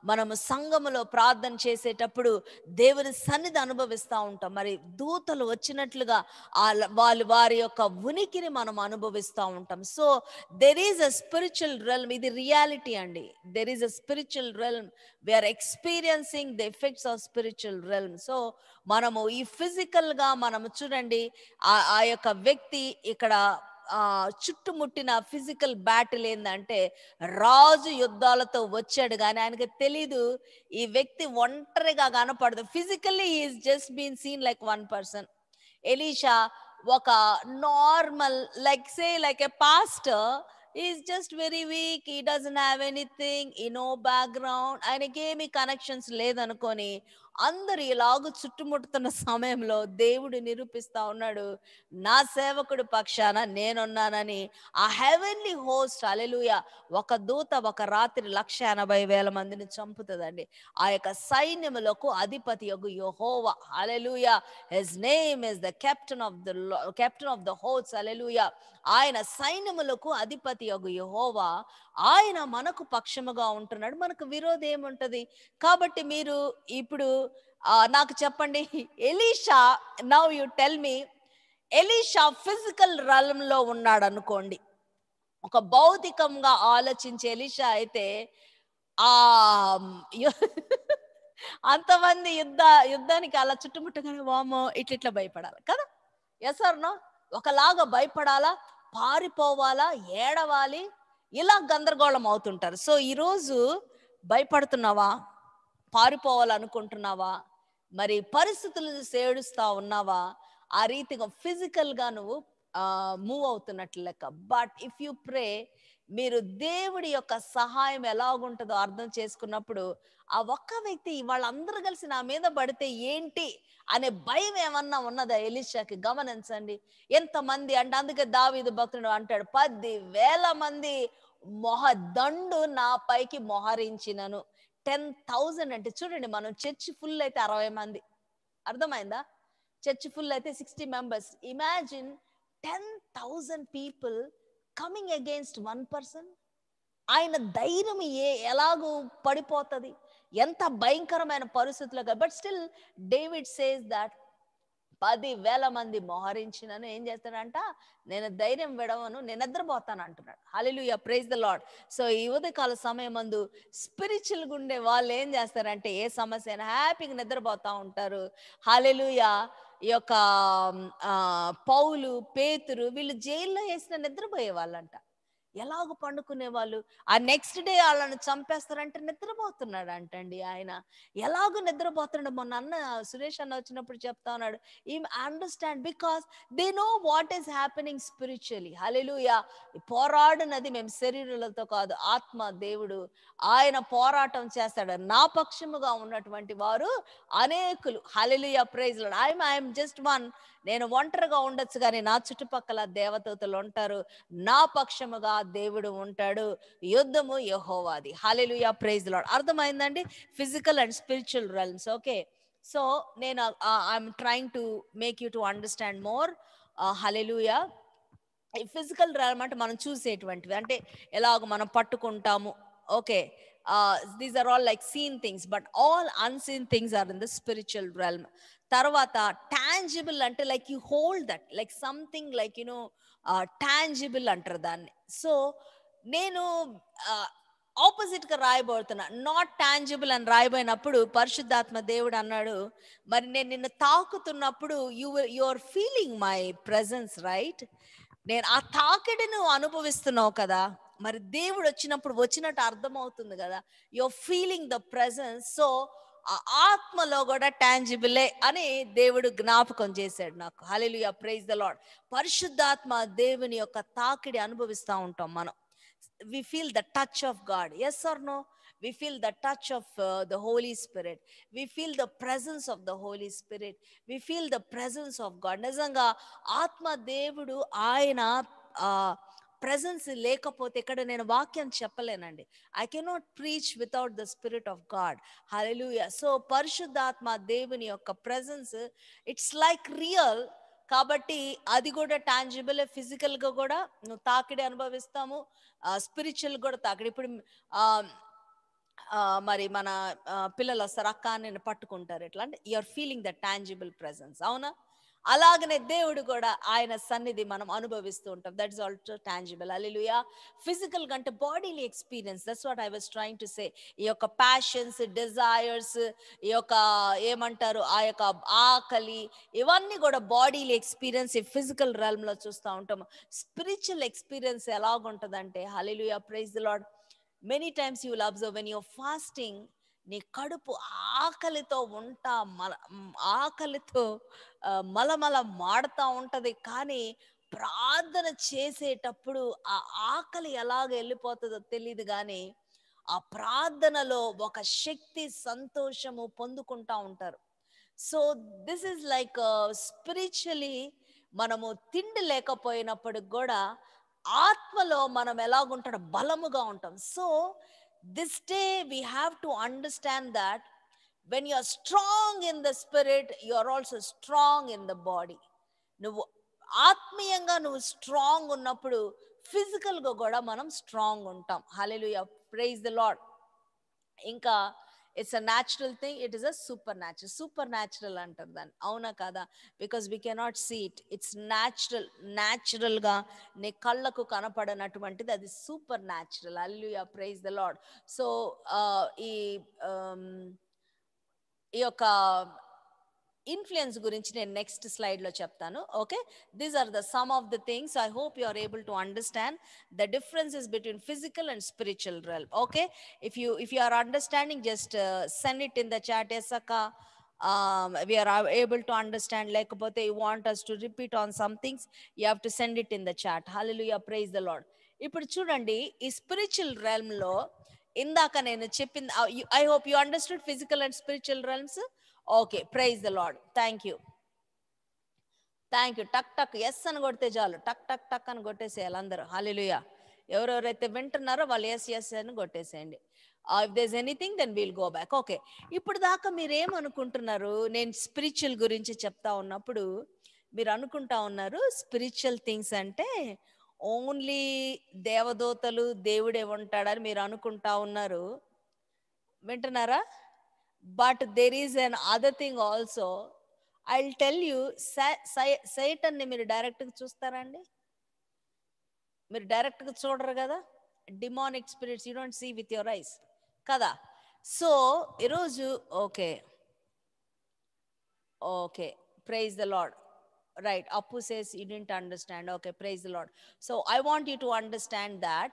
మనము సంఘములో ప్రార్థన చేసేటప్పుడు దేవుని సన్నిధి అనుభవిస్తూ ఉంటాం. మరి దూతలు వచ్చినట్లుగా వాళ్ళు వారి యొక్క ఉనికిని మనం అనుభవిస్తూ ఉంటాం. So there is a spiritual realm. ఇది రియాలిటీ అండి. There is a spiritual realm. We're experiencing the effects of spiritual realm. So మనము ఈ ఫిజికల్గా మనము చూడండి, ఆ యొక్క వ్యక్తి ఇక్కడ చుట్టుముట్టిన ఫిజికల్ బ్యాటిల్ ఏంటంటే, రాజు యుద్ధాలతో వచ్చాడు కానీ ఆయనకి తెలీదు ఈ వ్యక్తి ఒంటరిగా కనపడదు. Physically is just been seen like one person. Elisha ఒక normal, like say like a pastor, is just very weak, he doesn't have anything, he no background, ఆయనకేమి కనెక్షన్స్ లేదనుకొని అందరు ఇలాగూ చుట్టుముట్టుతున్న సమయంలో దేవుడు నిరూపిస్తా ఉన్నాడు, నా సేవకుడు పక్షాన నేనున్నానని. ఆ హెవెన్లీ హోస్ట్, హల్లెలూయా, ఒక దూత ఒక రాత్రి 180,000 మందిని చంపుతుందండి. ఆ యొక్క సైన్యములకు అధిపతి యొక్క యెహోవా, hallelujah. His name is the captain of the host, hallelujah. ఆయన సైన్యములకు అధిపతి యొక్క యెహోవా, ఆయన మనకు పక్షముగా ఉంటున్నాడు. మనకు విరోధం ఏముంటది? కాబట్టి మీరు ఇప్పుడు నాకు చెప్పండి, Elisha, now you tell me, Elisha physical realm లో ఉన్నాడు అనుకోండి, ఒక భౌతికంగా ఆలోచించే ఎలీషా అయితే ఆ అంతమంది యుద్ధానికి అలా చుట్టుముట్టగానే వామో ఇట్లా భయపడాలి కదా? Yes or no? ఒకలాగా భయపడాలా, పారిపోవాలా, ఏడవాలి, ఇలా గందరగోళం అవుతుంటారు. సో ఈరోజు భయపడుతున్నావా? పారిపోవాలనుకుంటున్నావా? మరి పరిస్థితులు ఏడుస్తా ఉన్నావా? ఆ రీతిగా ఫిజికల్గా నువ్వు మూవ్ అవుతున్నట్లు లెక్క. బట్ ఇఫ్ యు ప్రే, మీరు దేవుడి యొక్క సహాయం ఎలాగుంటుందో అర్థం చేసుకున్నప్పుడు, ఆ ఒక్క వ్యక్తి వాళ్ళందరూ కలిసి నా మీద పడితే ఏంటి అనే భయం ఏమన్నా ఉన్నదా ఎలీషాకి? గమనించండి ఎంతమంది అంటే. అందుకే దావీదు భక్తుడు అంటాడు, 10,000 మంది దండు నా పైకి మొహరించినను. 10,000 అంటే చూడండి, మనం చర్చ్ ఫుల్ అయితే 60 మంది, అర్థమైందా? చర్చ్ ఫుల్ అయితే 60 members. Imagine 10,000 people coming against one person. ఆయన ధైర్యం ఎలాగూ పడిపోతుంది, ఎంత భయంకరమైన పరిస్థితులుగా. But still David says that 10,000 మంది మోహరించినను ఏం చేస్తాడంట, నేను ధైర్యం విడవను, నేను నిద్రపోతాను అంటున్నాడు. హల్లెలూయా, ప్రైజ్ ద లార్డ్. సో ఈ ఉదయకాల సమయం మందు స్పిరిచువల్ గుండే వాళ్ళు ఏం చేస్తారంటే, ఏ సమస్య అయినా హ్యాపీగా నిద్రపోతా ఉంటారు. హల్లెలూయా. ఈ యొక్క పౌలు, పేతురు వీళ్ళు జైల్లో వేసిన నిద్రపోయే వాళ్ళంట. ఎలాగ పండుకునే వాళ్ళు. ఆ నెక్స్ట్ డే వాళ్ళని చంపేస్తారంటే నిద్రపోతున్నాడు అంటండి ఆయన. ఎలాగో నిద్రపోతున్నాడు. మొన్న అన్న సురేష్ అన్న వచ్చినప్పుడు చెప్తా ఉన్నాడు, ఈ understand because they know what is happening spiritually. Hallelujah. పోరాడునది మేము శరీరాలతో కాదు, ఆత్మ దేవుడు ఆయన పోరాటం చేస్తాడు. నా పక్షముగా ఉన్నటువంటి వారు అనేకులు. Hallelujah, praise Lord. I'm just one. నేను ఒంటరిగా ఉండొచ్చు కానీ నా చుట్టుపక్కల దేవదూతలు ఉంటారు, నా పక్షముగా దేవుడు ఉంటాడు. యుద్ధము యెహోవాది. Hallelujah, praise Lord. అర్థమైందండి? Physical and spiritual realms. Okay. So నేను I'm trying to make you to understand more. Hallelujah. Physical realm అంటే మనం చూసేటువంటివి, అంటే ఎలాగ మనం పట్టుకుంటాము. Okay. These are all like seen things, but all unseen things are in the spiritual realm. తర్వాత tangible అంటే like you hold that, like something like tangible అంటారు దాన్ని. సో నేను ఆపోజిట్ గా రాయబోతున్నా. నాట్ టాంజిబుల్ అని రాయబోయినప్పుడు పరిశుద్ధాత్మ దేవుడు అన్నాడు, మరి నేను నిన్ను తాకుతున్నప్పుడు you are feeling my presence right. నేను ఆ తాకిడి నువ్వు అనుభవిస్తున్నావు కదా, మరి దేవుడు వచ్చినప్పుడు వచ్చినట్టు అర్థమవుతుంది కదా, you are feeling the presence. So ఆ ఆత్మలో కూడా టాంజిబులే అని దేవుడు జ్ఞాపకం చేశాడు నాకు. Hallelujah, praise the Lord. పరిశుద్ధాత్మ దేవుని యొక్క తాకిడి అనుభవిస్తూ ఉంటాం మనం. We feel the touch of God, yes or no? We feel the touch of the Holy Spirit. We feel the presence of the Holy Spirit. We feel the presence of God. నిజంగా ఆత్మ దేవుడు ఆయన presence లేకపోతే ఇక్కడ నేను వాక్యం చెప్పలేనండి. I cannot preach without the spirit of God. Hallelujah. So పరిశుద్ధాత్మ దేవుని యొక్క ప్రెజెన్స్ ఇట్స్ లైక్ రియల్. కాబట్టి అది కూడా టాంజిబుల్, ఫిజికల్గా కూడా నువ్వు తాకిడి అనుభవిస్తాము, స్పిరిచువల్ కూడా తాకిడి. ఇప్పుడు మరి మన పిల్లలు వస్తారు, అక్క నేను పట్టుకుంటారు, ఎట్లా అంటే you're feeling the tangible presence. అవునా? అలాగనే దేవుడు కూడా ఆయన సన్నిధి మనం అనుభవిస్తూ ఉంటాం. That is also tangible. Hallelujah. Physical కంటే bodily experience, that's what I was trying to say. ఈ యొక్క ప్యాషన్స్, డిజైర్స్, ఈ యొక్క ఏమంటారు ఆ యొక్క ఆకలి, ఇవన్నీ కూడా బాడీలీ ఎక్స్పీరియన్స్ ఈ ఫిజికల్ రెల్మ్ లో చూస్తూ ఉంటాము. స్పిరిచువల్ ఎక్స్పీరియన్స్ ఎలాగుంటుందంటే, hallelujah, praise the Lord, many times you will observe when you're fasting, నీ కడుపు ఆకలితో ఉంటా, ఆకలితో మలమల మాడుతూ ఉంటది. కానీ ప్రార్థన చేసేటప్పుడు ఆ ఆకలి ఎలాగ వెళ్ళిపోతుందో తెలియదు, కానీ ఆ ప్రార్థనలో ఒక శక్తి, సంతోషము పొందుకుంటా ఉంటారు. So this is like spiritually మనము తిండి లేకపోయినప్పుడు కూడా ఆత్మలో మనం ఎలాగుంటాం, బలముగా ఉంటాం. So this day we have to understand that when you are strong in the spirit, you are also strong in the body. నువ్వు ఆత్మీయంగా నువ్వు స్ట్రాంగ్ ఉన్నప్పుడు ఫిజికల్గా కూడా మనం స్ట్రాంగ్ ఉంటాం. Hallelujah, praise the Lord. ఇంకా it's a natural thing, it is a supernatural. Supernatural అంటారు దాన్ని, అవునా కదా? Because we cannot see it. It's natural. న్యాచురల్గా నీ కళ్ళకు కనపడనటువంటిది అది supernatural. Hallelujah, praise the Lord. So ఈ యొక్క ఇన్ఫ్లుయెన్స్ గురించి నేను నెక్స్ట్ స్లైడ్లో చెప్తాను. Okay, these are the some of the things. I hope you are able to understand the differences between physical and spiritual realm. Okay, if you are understanding, just send it in the chat. Yes అక్క, we are able to understand. లేకపోతే you want us to repeat on some things, you have to send it in the chat. Hallelujah, praise the Lord. ఇప్పుడు చూడండి, ఈ spiritual realm లో ఇందాక నేను చెప్పింది, I hope you understood physical and spiritual realms. Okay, praise the Lord. Thank you. టక్ టక్ yes అని కొడితే చాలు, టక్ టక్ టక్ అని కొట్టేసేయాలి అందరూ. హల్లెలూయా. ఎవరెవరైతే వింటున్నారో వాళ్ళు ఎస్ ఎస్ అని కొట్టేసేయండి. If there anything then we'll go back. Okay, ఇప్పుడు దాకా మీరేమనుకుంటున్నారు? నేను స్పిరిచువల్ గురించి చెప్తా ఉన్నప్పుడు మీరు అనుకుంటా ఉన్నారు, స్పిరిచువల్ థింగ్స్ అంటే ఓన్లీ దేవదూతలు, దేవుడే ఉంటాడని మీరు అనుకుంటా ఉన్నారు. వింటున్నారా? But there is an other thing also. I will tell you. సైటన్ని మీరు డైరెక్ట్గా చూస్తారండి? మీరు డైరెక్ట్గా చూడరు కదా. Demonic spirits you don't see with your eyes కదా. సో ఈరోజు okay okay, praise the Lord. Right, Appu says you didn't understand. Okay, praise the Lord. So I want you to understand that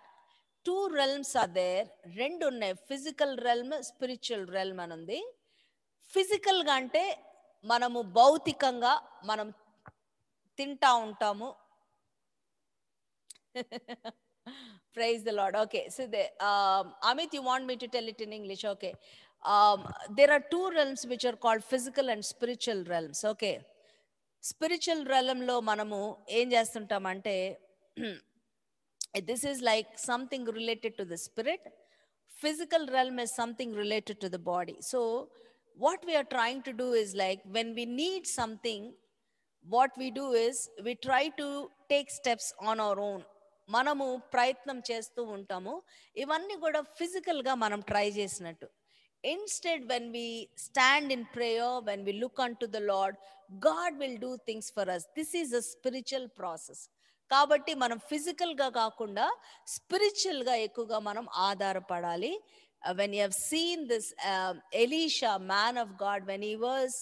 two realms are there. రెండు ఉన్నాయి, physical realm, spiritual realm అని ఉంది. ఫిజికల్గా అంటే మనము భౌతికంగా మనం తింటా ఉంటాము. Praise the Lord. Okay, so Amit, you want me to tell it in English? Okay, there are two realms which are called physical and spiritual realms. Okay, spiritual రెల్మ్లో మనము ఏం చేస్తుంటామంటే, this is like something related to the spirit. Physical realm is something related to the body. So what we are trying to do is, like, when we need something, what we do is we try to take steps on our own. మనము ప్రయత్నం చేస్తూ ఉంటాము. ఇవన్నీ కూడా ఫిజికల్గా మనం try చేసినట్టు. Instead, when we stand in prayer, when we look unto the Lord, God will do things for us. This is a spiritual process. కాబట్టి మనం ఫిజికల్గా కాకుండా స్పిరిచువల్గా ఎక్కువగా మనం ఆధారపడాలి. When you have seen this Elisha man of God, when he was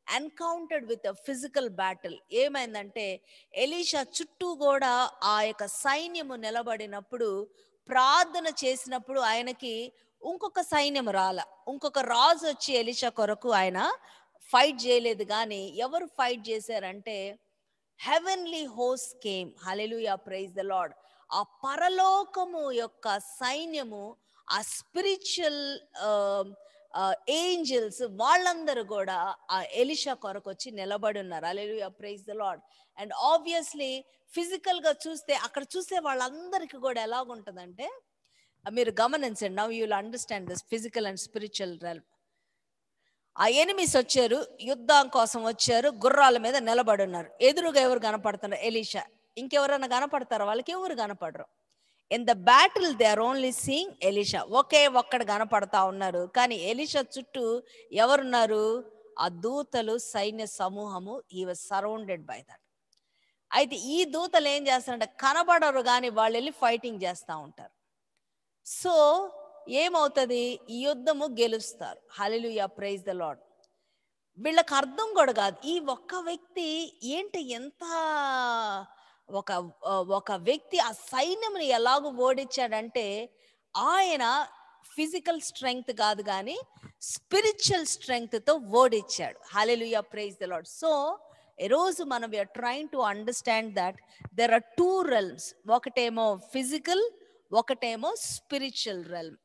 encountered with a physical battle, ఏమైందంటే Elisha చుట్టూ కూడా ఆ యొక్క సైన్యము నిలబడినప్పుడు, ప్రార్థన చేసినప్పుడు ఆయనకి ఇంకొక సైన్యం రాల, ఇంకొక రాజు వచ్చి ఎలీషా కొరకు ఆయన ఫైట్ చేయలేదు. కానీ ఎవరు ఫైట్ చేశారంటే heavenly host came. Hallelujah, praise the Lord. ఆ పరలోకము యొక్క సైన్యము, ఆ స్పిరిచువల్ ఏంజల్స్ వాళ్ళందరూ కూడా ఆ ఎలీషా కొరకు వచ్చి నిలబడి ఉన్నారు. Hallelujah, praise the Lord. And obviously physical గా చూస్తే అక్కడ చూసే వాళ్ళందరికీ కూడా ఎలాగుంటుందంటే, మీరు గమనించండి, now you will understand this physical and spiritual realm. ఆ ఎనిమిస్ వచ్చారు, యుద్ధం కోసం వచ్చారు, గుర్రాల మీద నిలబడి ఉన్నారు. ఎదురుగా ఎవరు కనపడుతున్నారు? ఎలీషా. ఇంకెవరైనా కనపడతారు? వాళ్ళకి ఎవరు కనపడరు. In the battle they are only seeing Elisha. ఒకే ఒక్కడు కనపడతా ఉన్నారు. కానీ ఎలీషా చుట్టూ ఎవరున్నారు? ఆ దూతలు, సైన్య సమూహము. He was surrounded by that. అయితే ఈ దూతలు ఏం చేస్తారంటే కనబడరు, కానీ వాళ్ళు వెళ్ళి ఫైటింగ్ చేస్తూ ఉంటారు. సో ఏమవుతుంది? ఈ యుద్ధము గెలుస్తారు. హల్లెలూయా, ప్రైజ్ ద లార్డ్. వీళ్ళకి అర్థం కూడా కాదు, ఈ ఒక్క వ్యక్తి ఏంటి ఎంత ఒక ఒక వ్యక్తి ఆ సైన్యంని ఎలాగో ఓడించాడంటే, ఆయన ఫిజికల్ స్ట్రెంగ్త్ కాదు కానీ స్పిరిచువల్ స్ట్రెంగ్త్తో ఓడించాడు. Hallelujah, praise the Lord. So ఈరోజు మనం we're trying to understand that there are two realms. ఒకటేమో ఫిజికల్, ఒకటేమో spiritual realm.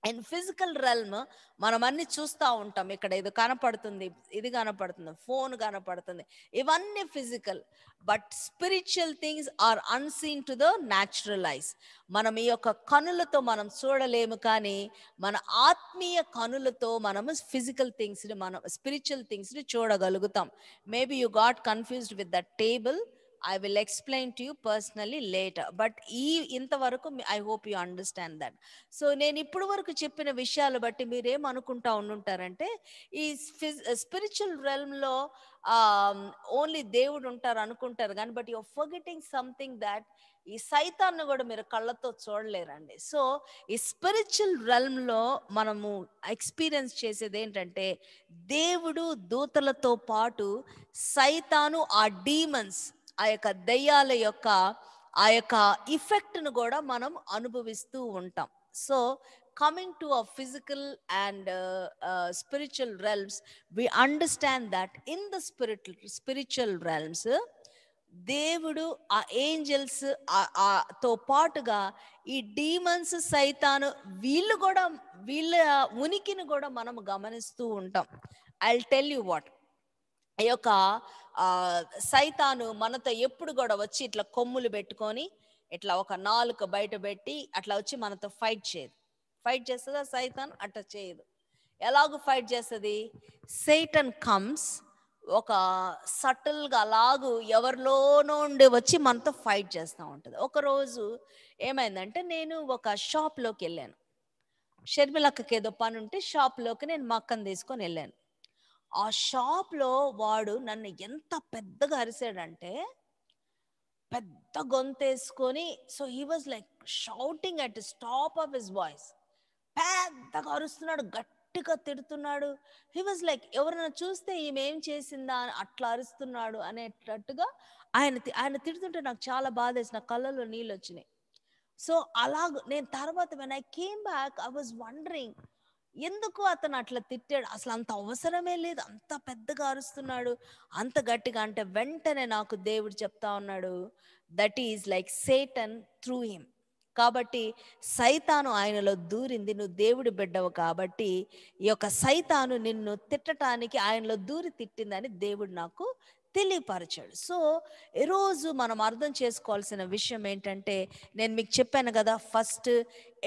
And physical realm మనం అన్ని చూస్తూ ఉంటాం. ఇక్కడ ఇది కనపడుతుంది, ఇది కనపడుతుంది, ఫోన్ కనపడుతుంది, ఇవన్నీ physical. But spiritual things are unseen to the natural eyes. మనం ఈ యొక్క కనులతో మనం చూడలేము, కానీ మన ఆత్మీయ కనులతో మనము ఫిజికల్ థింగ్స్ని, మనం స్పిరిచువల్ థింగ్స్ని చూడగలుగుతాం. Maybe you got confused with the table. I will explain to you personally later. But ఇంతవరకు I hope you understand that. So నేను ఇప్పుడు వరకు చెప్పిన విషయాలు బట్టి మీరేం అనుకుంటా ఉండుంటారంటే, ఈ స్పిరిచువల్ రెల్మ్లో ఓన్లీ దేవుడు ఉంటారు అనుకుంటారు, కానీ but your forgetting something that ఈ సైతాన్ని కూడా మీరు కళ్ళతో చూడలేరండి. సో ఈ స్పిరిచువల్ రెల్మ్లో మనము ఎక్స్పీరియన్స్ చేసేది ఏంటంటే, దేవుడు దూతలతో పాటు సైతాను, ఆ డీమన్స్, ఆ యొక్క దయ్యాల యొక్క ఆ యొక్క ఇఫెక్ట్ను కూడా మనం అనుభవిస్తూ ఉంటాం. So coming to a physical and spiritual realms, we understand that in the spiritual realms దేవుడు, ఆ ఏంజల్స్ తో పాటుగా ఈ డీమన్స్, సైతాను, వీళ్ళు కూడా, వీళ్ళ ఉనికిని కూడా మనం గమనిస్తూ ఉంటాం. I will tell you what. ఈ యొక్క సైతాను మనతో ఎప్పుడు కూడా వచ్చి ఇట్లా కొమ్ములు పెట్టుకొని, ఇట్లా ఒక నాలుక బయట పెట్టి అట్లా వచ్చి మనతో ఫైట్ చేయదు. ఫైట్ చేస్తుందా సైతాన్? అట్లా చేయదు. ఎలాగూ ఫైట్ చేస్తుంది? సైటన్ కమ్స్ ఒక సటిల్గా అలాగూ ఎవరిలోనో ఉండి వచ్చి మనతో ఫైట్ చేస్తూ ఉంటుంది. ఒకరోజు ఏమైందంటే, నేను ఒక షాప్లోకి వెళ్ళాను. షర్మిలక్కకి ఏదో పని ఉంటే షాప్లోకి నేను మా అక్కని తీసుకొని వెళ్ళాను. ఆ షాప్లో వాడు నన్ను ఎంత పెద్దగా అరిసాడంటే, పెద్ద గొంతేసుకొని, so he was like shouting at top of his voice. పెద్దగా అరుస్తున్నాడు, గట్టిగా తిడుతున్నాడు. హీ వాజ్ లైక్ ఎవరైనా చూస్తే ఈమె ఏం చేసిందా అని అట్లా అరుస్తున్నాడు అనేటట్టుగా ఆయన తిడుతుంటే నాకు చాలా బాధేసి నా కళ్ళలో నీళ్ళు వచ్చినాయి. సో అలాగ నేను తర్వాత when I came back I was wondering, ఎందుకు అతను అట్లా తిట్టాడు? అసలు అంత అవసరమే లేదు, అంత పెద్దగా అరుస్తున్నాడు, అంత గట్టిగా. అంటే వెంటనే నాకు దేవుడు చెప్తా ఉన్నాడు, that is like Satan through him. కాబట్టి సైతాను ఆయనలో దూరింది. నువ్వు దేవుడి బిడ్డవు కాబట్టి ఈ యొక్క సైతాను నిన్ను తిట్టడానికి ఆయనలో దూరి తిట్టిందని దేవుడు నాకు తెలియపరచాడు. సో ఈరోజు మనం అర్థం చేసుకోవాల్సిన విషయం ఏంటంటే, నేను మీకు చెప్పాను కదా, first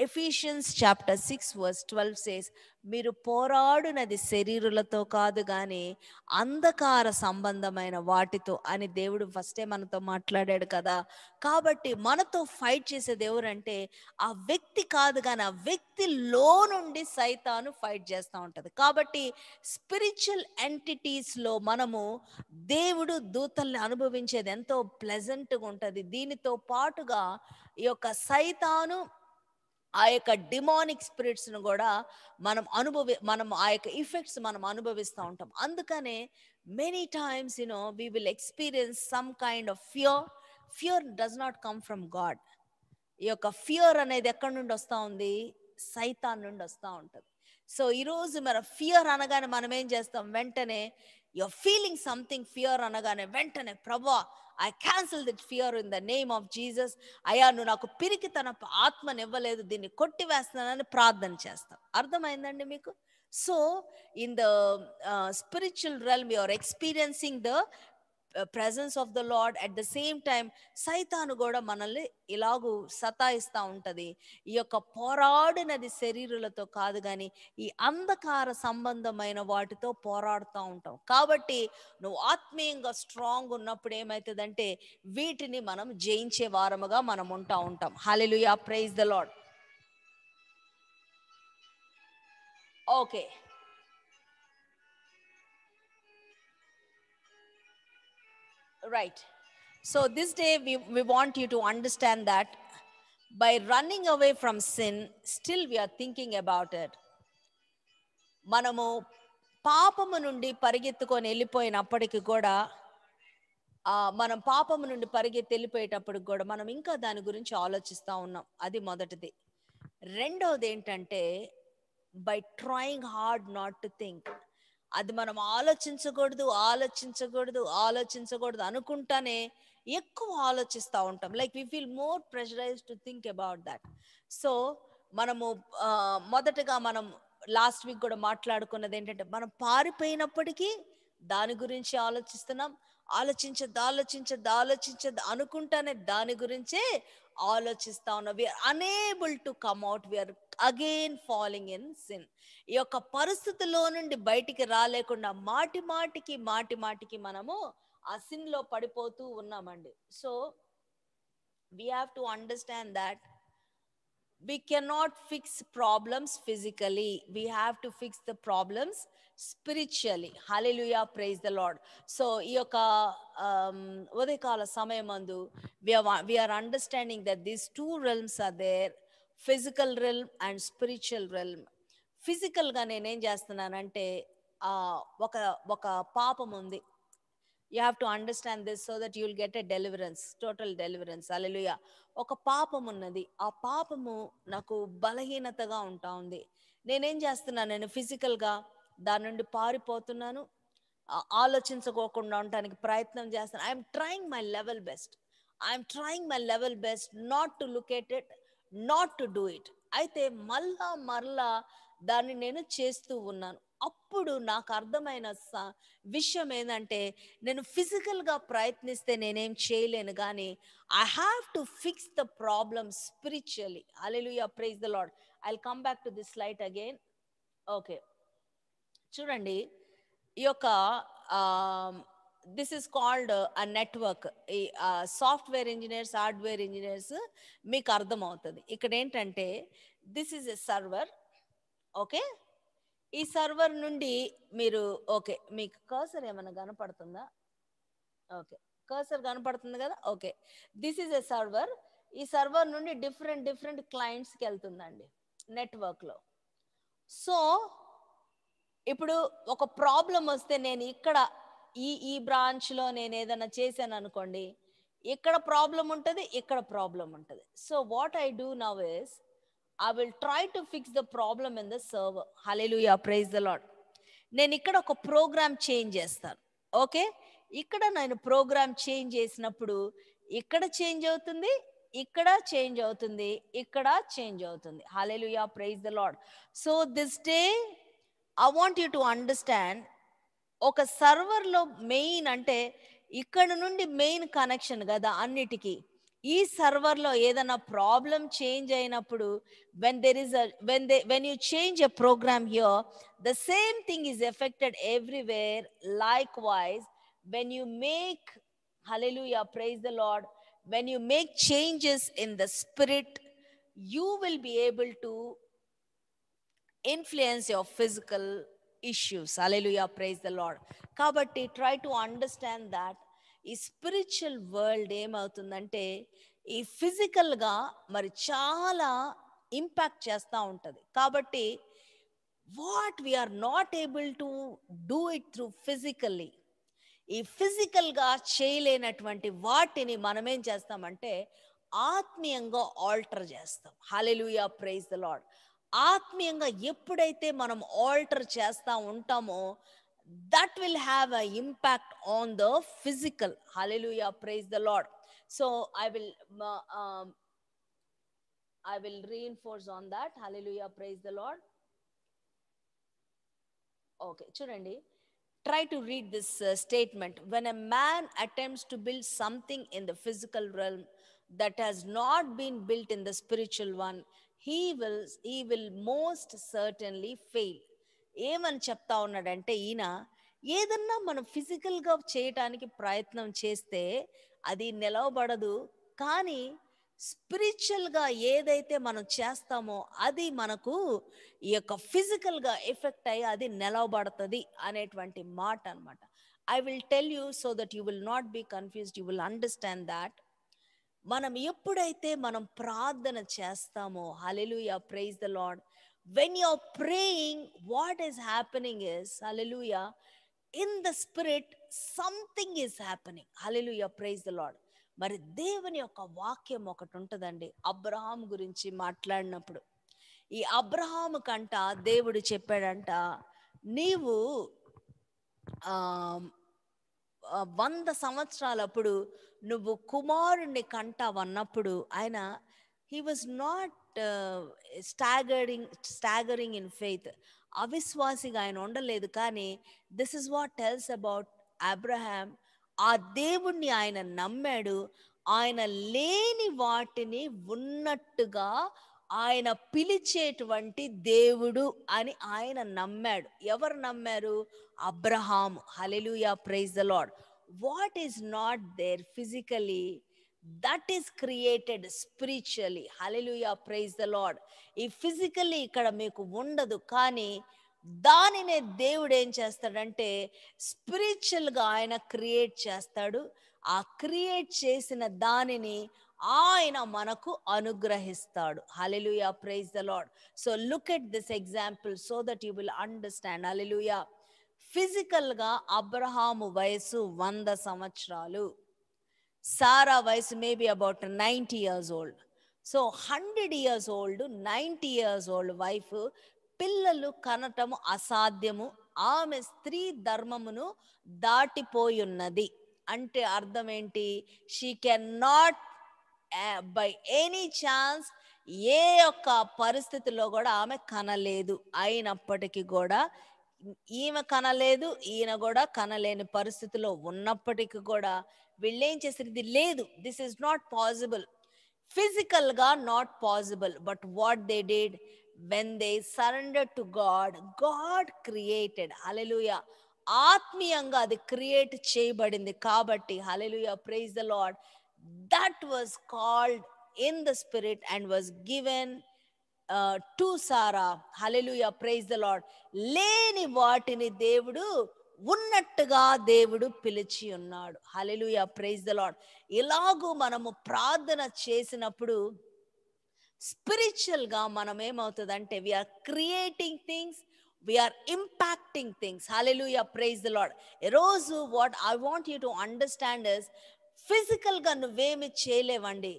Ephesians chapter 6 verse 12 says, మీరు పోరాడునది శరీరులతో కాదు కానీ అంధకార సంబంధమైన వాటితో అని దేవుడు ఫస్టే మనతో మాట్లాడాడు కదా. కాబట్టి మనతో ఫైట్ చేసేది ఎవరంటే ఆ వ్యక్తి కాదు కానీ ఆ వ్యక్తిలో నుండి సైతాను ఫైట్ చేస్తూ ఉంటుంది. కాబట్టి స్పిరిచువల్ ఎంటిటీస్లో మనము దేవుడు దూతల్ని అనుభవించేది ఎంతో ప్లెజెంట్గా ఉంటుంది. దీనితో పాటుగా ఈ యొక్క సైతాను ఆ యొక్క డిమానిక్ స్పిరిట్స్ను కూడా మనం ఆ యొక్క ఇఫెక్ట్స్ మనం అనుభవిస్తూ ఉంటాం. అందుకనే many times we will experience some kind of fear does not come from God. ఈ యొక్క ఫియర్ అనేది ఎక్కడి నుండి వస్తూ ఉంది? సైతాన్ నుండి వస్తూ ఉంటుంది. సో ఈరోజు మన ఫియర్ అనగానే మనం ఏం చేస్తాం? వెంటనే యువర్ ఫీలింగ్ సంథింగ్, ఫియర్ అనగానే వెంటనే ప్రభా I cancel that fear in the name of Jesus. అయ్యా నువ్వు నాకు పిరికి తన ఆత్మని ఇవ్వలేదు, దీన్ని కొట్టివేస్తున్నానని ప్రార్థన చేస్తాం. అర్థమైందండి మీకు? So in the spiritual realm you are experiencing the presence of the Lord. At the same time సైతాను కూడా మనల్ని ఇలాగూ సతాయిస్తూ ఉంటుంది. ఈ యొక్క పోరాడినది శరీరులతో కాదు కానీ ఈ అంధకార సంబంధమైన వాటితో పోరాడుతూ ఉంటాం. కాబట్టి నువ్వు ఆత్మీయంగా స్ట్రాంగ్ ఉన్నప్పుడు ఏమవుతుందంటే వీటిని మనం జయించే వారముగా మనం ఉంటాం. Hallelujah, praise the Lord. Okay, right. So this day we want you to understand that by running away from sin, still we are thinking about it. మనము పాపము నుండి పరిగెత్తుకొని వెళ్ళిపోయినప్పటికీ కూడా మనం పాపము నుండి పరిగెత్తి వెళ్ళిపోయేటప్పటికి కూడా మనం ఇంకా దాని గురించి ఆలోచిస్తూ ఉన్నాం. అది మొదటిది. రెండవది ఏంటంటే by trying hard not to think. అది మనం ఆలోచించకూడదు అనుకుంటానే ఎక్కువ ఆలోచిస్తూ ఉంటాం. Like we feel more pressurized to think about that. So మనము మొదటగా మనం లాస్ట్ వీక్ కూడా మాట్లాడుకున్నది ఏంటంటే మనం పారిపోయినప్పటికీ దాని గురించి ఆలోచిస్తున్నాం. ఆలోచించద్దు అనుకుంటానే దాని గురించే ఆలోచిస్తా ఉన్నాం. We're unable to come out, we're again falling in sin. ఈ యొక్క పరిస్థితుల్లో నుండి బయటికి రాలేకుండా మాటిమాటికి మనము ఆ సిన్ లో పడిపోతూ ఉన్నామండి. So we have to understand that we cannot fix problems physically, we have to fix the problems spiritually. Hallelujah, praise the Lord. So ఈ యొక్క ఉదయకాల సమయమందు we are understanding that these two realms are there, physical realm and spiritual realm. Physical గా నేనేం చేస్తున్నానంటే ఒక పాపం ఉంది. You have to understand this so that you will get a deliverance, total deliverance. Hallelujah. ఒక పాపం ఉన్నది. ఆ పాపము నాకు బలహీనతగా ఉంటా ఉంది. నేనేం చేస్తున్నాను? నేను ఫిజికల్గా దాని నుండి పారిపోతున్నాను, ఆలోచించుకోకుండా ఉండటానికి ప్రయత్నం చేస్తాను. I'm trying my level best not to look at it, not to do it. అయితే మరలా దాన్ని నేను చేస్తూ ఉన్నాను. అప్పుడు నాకు అర్థమైన విషయం ఏంటంటే నేను ఫిజికల్గా ప్రయత్నిస్తే నేనేం చేయలేను, కానీ I have to fix the problem spiritually. Hallelujah, praise the Lord. I will come back to this slide again. Okay, చూడండి, ఈ యొక్క this is called a network. ఈ సాఫ్ట్వేర్ ఇంజనీర్స్, హార్డ్వేర్ ఇంజనీర్స్ మీకు అర్థమవుతుంది. ఇక్కడ ఏంటంటే this is a server. Okay, ఈ server నుండి మీరు ఓకే మీకు కర్సర్ ఏమైనా కనపడుతుందా? ఓకే, కర్సర్ కనపడుతుంది కదా. Okay, this is a server. ఈ సర్వర్ నుండి డిఫరెంట్ క్లయింట్స్కి వెళ్తుందండి నెట్వర్క్లో. సో ఇప్పుడు ఒక ప్రాబ్లం వస్తే నేను ఇక్కడ ఈ బ్రాంచ్లో నేను ఏదైనా చేశాను అనుకోండి, ఇక్కడ ప్రాబ్లం ఉంటుంది, ఇక్కడ ప్రాబ్లం ఉంటుంది. So what I do now is I will try to fix the problem in the server. Hallelujah, praise the Lord. నేను ఇక్కడ ఒక ప్రోగ్రామ్ చేంజ్ చేస్తాను. ఓకే, ఇక్కడ నేను ప్రోగ్రామ్ చేంజ్ చేసినప్పుడు ఇక్కడ చేంజ్ అవుతుంది, ఇక్కడ చేంజ్ అవుతుంది, ఇక్కడ చేంజ్ అవుతుంది. Hallelujah, praise the Lord. So this day I want you to understand, ఒక సర్వర్లో మెయిన్ అంటే ఇక్కడ నుండి మెయిన్ కనెక్షన్ కదా అన్నిటికీ. ఈ సర్వర్లో ఏదైనా ప్రాబ్లం చేంజ్ అయినప్పుడు when you change a program here, the same thing is affected everywhere. Likewise, when you make, hallelujah, praise the Lord, when you make changes in the spirit, you will be able to influence your physical issues. Hallelujah, praise the Lord. Kabatti try to understand that ఈ spiritual world ఏమవుతుందంటే ఈ ఫిజికల్గా మరి చాలా impact చేస్తూ ఉంటుంది. కాబట్టి what we're not able to do it through physically, ఈ ఫిజికల్గా చేయలేనటువంటి వాటిని మనం ఏం చేస్తామంటే ఆత్మీయంగా ఆల్టర్ చేస్తాం. హల్లెలూయా, ప్రైజ్ ద లార్డ్. ఆత్మీయంగా ఎప్పుడైతే మనం ఆల్టర్ చేస్తూ ఉంటామో that will have an impact on the physical. Hallelujah, praise the Lord. So I will reinforce on that. Hallelujah, praise the Lord. Okay, chudandi, try to read this statement. When a man attempts to build something in the physical realm that has not been built in the spiritual one, he will most certainly fail. ఏమని చెప్తా ఉన్నాడంటే ఈయన, ఏదన్నా మనం ఫిజికల్గా చేయటానికి ప్రయత్నం చేస్తే అది నిలవబడదు, కానీ స్పిరిచువల్గా ఏదైతే మనం చేస్తామో అది మనకు ఈ యొక్క ఫిజికల్గా ఎఫెక్ట్ అయ్యి అది నిలవబడుతుంది అనేటువంటి మాట అనమాట. I will tell you so that you will not be confused, you will understand that. మనం ఎప్పుడైతే మనం ప్రార్థన చేస్తామో, hallelujah, praise the Lord, when you're praying, what is happening is, hallelujah, in the spirit something is happening. Hallelujah, praise the Lord. మరి దేవుని యొక్క వాక్యం ఒకటి ఉంటుందండి, అబ్రహాం గురించి మాట్లాడినప్పుడు. ఈ అబ్రహాము కంట దేవుడు చెప్పాడంట, నీవు 100 సంవత్సరాలప్పుడు నువ్వు కుమారుణ్ణి కంటావన్నప్పుడు ఆయన he was not staggering in faith, అవిశ్వాసిగా ఆయన ఉండలేదు. కానీ this is what tells about Abraham. ఆ దేవుణ్ణి ఆయన నమ్మాడు. ఆయన లేని వాటిని ఉన్నట్టుగా ఆయన పిలిచేటువంటి దేవుడు అని ఆయన నమ్మాడు. ఎవరు నమ్మారు? Abraham. Hallelujah, praise the Lord. What is not there physically, that is created spiritually. Hallelujah, praise the Lord. ఈ ఫిజికల్లీ ఇక్కడ మీకు ఉండదు, కానీ దానినే దేవుడు ఏం చేస్తాడంటే స్పిరిచువల్గా ఆయన క్రియేట్ చేస్తాడు. ఆ క్రియేట్ చేసిన దానిని ఆయన మనకు అనుగ్రహిస్తాడు. Hallelujah, praise the Lord. So look at this example so that you will understand. Hallelujah. ఫిజికల్గా అబ్రహాము వయసు 100 సంవత్సరాలు, సారా వయసు మేబీ అబౌట్ 90 years old. సో 100 years old, 90 years old wife పిల్లలు కనటము అసాధ్యము. ఆమె స్త్రీ ధర్మమును దాటిపోయి ఉన్నది. అంటే అర్థం ఏంటి? She can not by any chance, ఏ ఒక్క పరిస్థితిలో కూడా ఆమె కనలేదు. అయినప్పటికీ కూడా ఈమె కనలేదు, ఈయన కూడా కనలేని పరిస్థితిలో ఉన్నప్పటికీ కూడా వీళ్ళేం చేశారు? ఇది లేదు, దిస్ ఈస్ నాట్ పాసిబుల్, ఫిజికల్గా not possible. But what they did, when they surrender to God, God created. Hallelujah. ఆత్మీయంగా అది క్రియేట్ చేయబడింది కాబట్టి, hallelujah, praise the Lord, that was called in the spirit and was given to Sarah. Hallelujah, praise the Lord. లేని వాటిని దేవుడు ఉన్నట్టుగా దేవుడు పిలిచి ఉన్నాడు. Hallelujah, praise the Lord. ఇలాగూ మనము ప్రార్థన చేసినప్పుడు స్పిరిచువల్గా మనం ఏమవుతుందంటే we're creating things, we're impacting things. Hallelujah, praise the Lord. ఈరోజు what I want you to understand is, ఫిజికల్గా నువ్వేమి చేయలేవండి.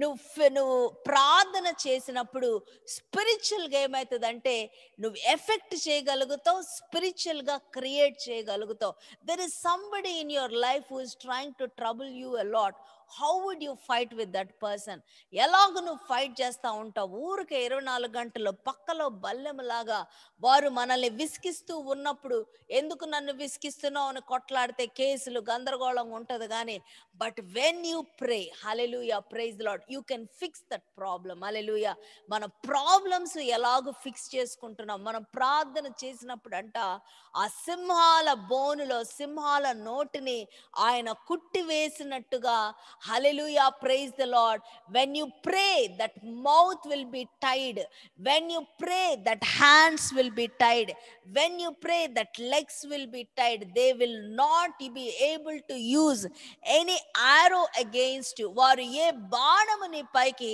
నువ్వు ప్రార్థన చేసినప్పుడు స్పిరిచువల్గా ఏమవుతుందంటే నువ్వు ఎఫెక్ట్ చేయగలుగుతావు, స్పిరిచువల్గా క్రియేట్ చేయగలుగుతావు. There is somebody in your life who is trying to trouble you a lot, how would you fight with that person? ఎలాగ నువ్వు ఫైట్ చేస్తూ ఉంటావు? ఊరికే 24 గంటలు పక్కలో బల్లెములాగా వారు మనల్ని విసిగిస్తూ ఉన్నప్పుడు ఎందుకు నన్ను విసిగిస్తున్నావు అని కొట్లాడితే కేసులు గందరగోళంగా ఉంటుంది. కానీ but when you pray, hallelujah, praise the Lord, you can fix that problem. Hallelujah. మన ప్రాబ్లమ్స్ ఎలాగో ఫిక్స్ చేసుకుంటున్నాం మనం ప్రార్థన చేసినప్పుడు అంట, ఆ సింహాల బోనులో సింహాల నోటిని ఆయన కుట్టి వేసినట్టుగా, hallelujah, praise the Lord, when you pray that mouth will be tied, when you pray that hands will be tied, when you pray that legs will be tied, they will not be able to use any arrow against you. వారు ఏ బాణము నీ పైకి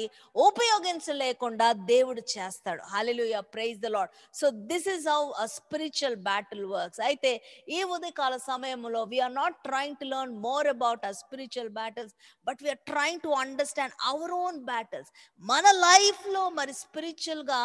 ఉపయోగించలేకుండా దేవుడు చేస్తాడు. Hallelujah, praise the Lord. So this is how a spiritual battle works. అయితే ఈ ఉదయకాల సమయంలో we are not trying to learn more about our spiritual battles, but we are trying to understand our own battles. మన లైఫ్లో మరి స్పిరిచువల్గా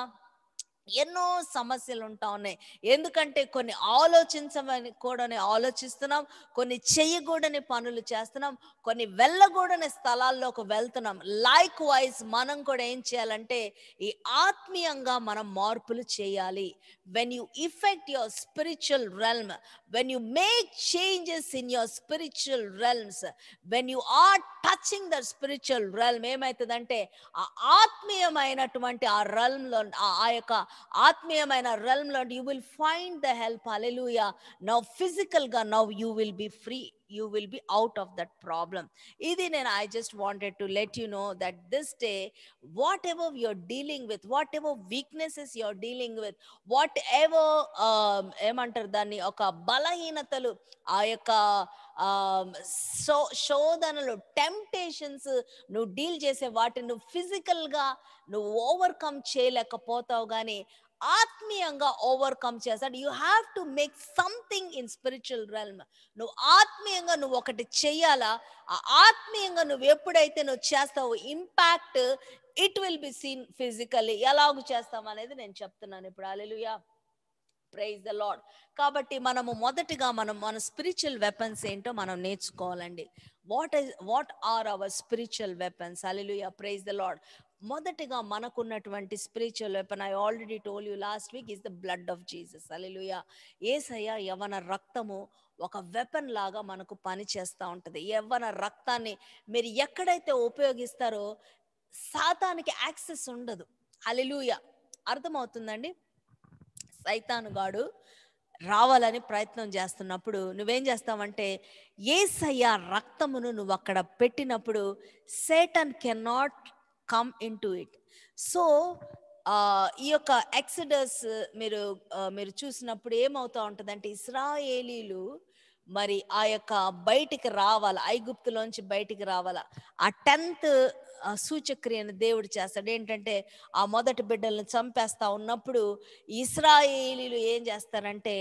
ఎన్నో సమస్యలు ఉంటా ఉన్నాయి. ఎందుకంటే కొన్ని ఆలోచించమని కూడా ఆలోచిస్తున్నాం, కొన్ని చెయ్యకూడని పనులు చేస్తున్నాం, కొన్ని వెళ్ళకూడని స్థలాల్లోకి వెళ్తున్నాం. లైక్ వైజ్ మనం కూడా ఏం చేయాలంటే ఈ ఆత్మీయంగా మనం మార్పులు చేయాలి. When you effect your spiritual realm, when you make changes in your spiritual realms, when you are touching the spiritual realm, ఏమవుతుందంటే ఆ ఆత్మీయమైనటువంటి ఆ రెల్మ్లో, ఆ యొక్క ఆత్మీయమైన రెల్మ్ లో you will find the help. Hallelujah. Now physical గా now you will be free, you will be out of that problem. Idi nen I just wanted to let you know that this day whatever you're dealing with, whatever weaknesses you're dealing with, whatever emantaru danni oka balaheenatalu, aa yokka శోధనలు, temptations నువ్వు deal చేసే వాటిని నువ్వు ఫిజికల్గా నువ్వు overcome చేయలేకపోతావు, కానీ ఆత్మీయంగా overcome చేస్తాడు. You have to make something in spiritual realm. నువ్వు ఆత్మీయంగా నువ్వు ఒకటి చెయ్యాలా. ఆ ఆత్మీయంగా నువ్వు ఎప్పుడైతే నువ్వు చేస్తావో impact it will be seen physically. ఎలాగూ చేస్తాం అనేది నేను చెప్తున్నాను ఇప్పుడు. Hallelujah, praise the Lord. కాబట్టి మనము మొదటిగా మన స్పిరిచువల్ వెపన్స్ ఏంటో మనం నేర్చుకోవాలండి. What are our spiritual weapons? Hallelujah, praise the Lord. మొదటిగా మనకున్నటువంటి spiritual weapon, I already told you last week, is the blood of Jesus. Hallelujah. Yesayya యవ్వన రక్తము ఒక వెపన్ లాగా మనకు పని చేస్తూ ఉంటుంది. యవ్వన రక్తాన్ని మీరు ఎక్కడైతే ఉపయోగిస్తారో సాతానికి యాక్సెస్ ఉండదు. హల్లెలూయా, అర్థమవుతుందండి? సైతానుగాడు రావాలని ప్రయత్నం చేస్తున్నప్పుడు నువ్వేం చేస్తావంటే యేసయ్య రక్తమును నువ్వు అక్కడ పెట్టినప్పుడు Satan can not come in to it. So ఈ యొక్క ఎక్సడస్ మీరు చూసినప్పుడు ఏమవుతా ఉంటుందంటే ఇశ్రాయేలీలు మరి ఆ యొక్క బయటికి రావాల, ఐగుప్తులోంచి బయటికి రావాల. ఆ 10th సూచక్రియను దేవుడు చేస్తాడు. ఏంటంటే ఆ మొదటి బిడ్డలను చంపేస్తా ఉన్నప్పుడు ఇశ్రాయేలీలు ఏం చేస్తారంటే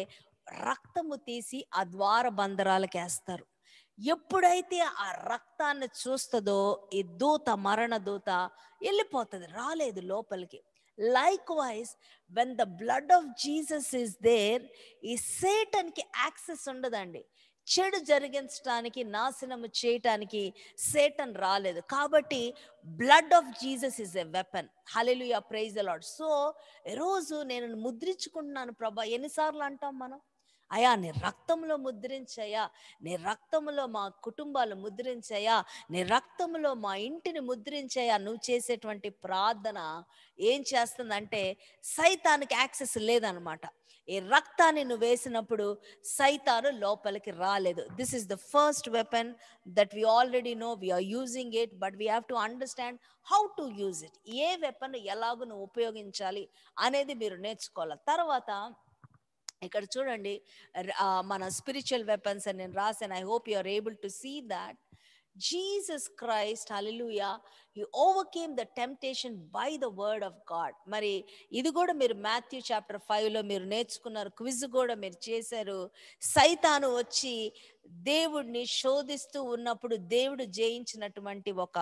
రక్తము తీసి ఆ ద్వార బంధరాలకు వేస్తారు. ఎప్పుడైతే ఆ రక్తాన్ని చూస్తుందో ఈ దూత, మరణ దూత వెళ్ళిపోతుంది, రాలేదు లోపలికి. Likewise when the blood of Jesus is there, ఈ సేటన్కి యాక్సెస్ ఉండదండి. చెడు జరిగించడానికి, నాశనము చేయటానికి సేటన్ రాలేదు. కాబట్టి blood of Jesus is a weapon. Hallelujah, praise the Lord. So ఈరోజు నేను ముద్రించుకుంటున్నాను ప్రభా. ఎన్నిసార్లు అంటాం మనం, అయ్యా నీ రక్తంలో ముద్రించయ్యా, నీ రక్తంలో మా కుటుంబాలు ముద్రించయ్యా, నీ రక్తంలో మా ఇంటిని ముద్రించయ్యా. నువ్వు చేసేటువంటి ప్రార్థన ఏం చేస్తుందంటే సైతానికి యాక్సెస్ లేదనమాట. ఈ రక్తాన్ని నువ్వు వేసినప్పుడు సైతాను లోపలికి రాలేదు. This is the first weapon that we already know, we're using it, but we have to understand how to use it. ఏ వెపన్ ఎలాగో నువ్వు ఉపయోగించాలి అనేది మీరు నేర్చుకోవాలి. తర్వాత ఇక్కడ చూడండి మన స్పిరిచువల్ వెపన్స్ అని నేను రాశాను. I hope you are able to see that Jesus Christ, hallelujah, he overcame the temptation by the word of God. మరి ఇది కూడా మీరు మాథ్యూ చాప్టర్ 5లో మీరు నేర్చుకున్నారు, క్విజ్ కూడా మీరు చేశారు. సైతాను వచ్చి దేవుడిని శోధిస్తూ ఉన్నప్పుడు దేవుడు జయించినటువంటి ఒక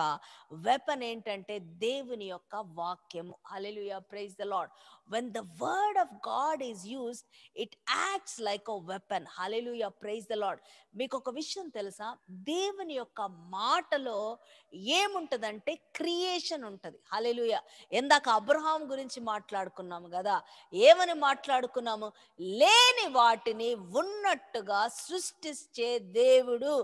వెపన్ ఏంటంటే దేవుని యొక్క వాక్యము. Hallelujah, praise the Lord. When the word of God is used, it acts like a weapon. Hallelujah, praise the Lord. మీకు ఒక విషయం తెలుసా? దేవుని యొక్క మాటలో ఏముంటదంటే క్రియేషన్ ఉంటది. హల్లెలూయా. ఇందాక అబ్రహాం గురించి మాట్లాడుకున్నాము కదా, ఏమని మాట్లాడుకున్నాము? లేని వాటిని ఉన్నట్టుగా సృష్టించే దేవుడు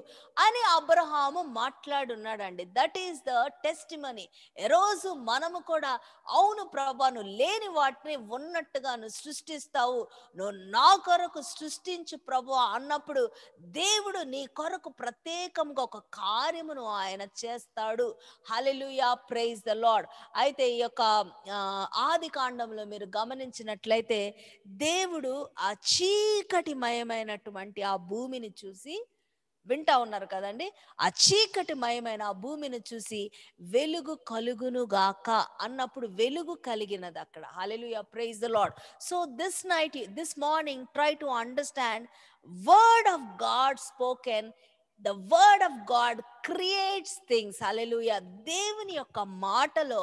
అని అబ్రహాము మాట్లాడున్నాడండి. That is the testimony. ఈరోజు మనము కూడా, అవును ప్రభా, నువ్వు లేని వాటిని ఉన్నట్టుగా నువ్వు సృష్టిస్తావు, నువ్వు నా కొరకు సృష్టించు ప్రభు అన్నప్పుడు దేవుడు నీ కొరకు ప్రత్యేకంగా ఒక కార్యమును ఆయన చేస్తాడు. Hallelujah, praise the lord. అయితే ఈ యొక్క ఆది కాండంలో మీరు గమనించినట్లయితే దేవుడు ఆ చీకటిమయమైనటువంటి ఆ భూమిని చూసి, వింటా ఉన్నారు కదండి, ఆ చీకటిమయమైన ఆ భూమిని చూసి వెలుగు కలుగును గాక అన్నప్పుడు వెలుగు కలిగినది అక్కడ. Hallelujah, praise the Lord. So this morning try to understand word of God spoken. The word of God creates things. హల్లెలూయా. దేవుని యొక్క మాటలో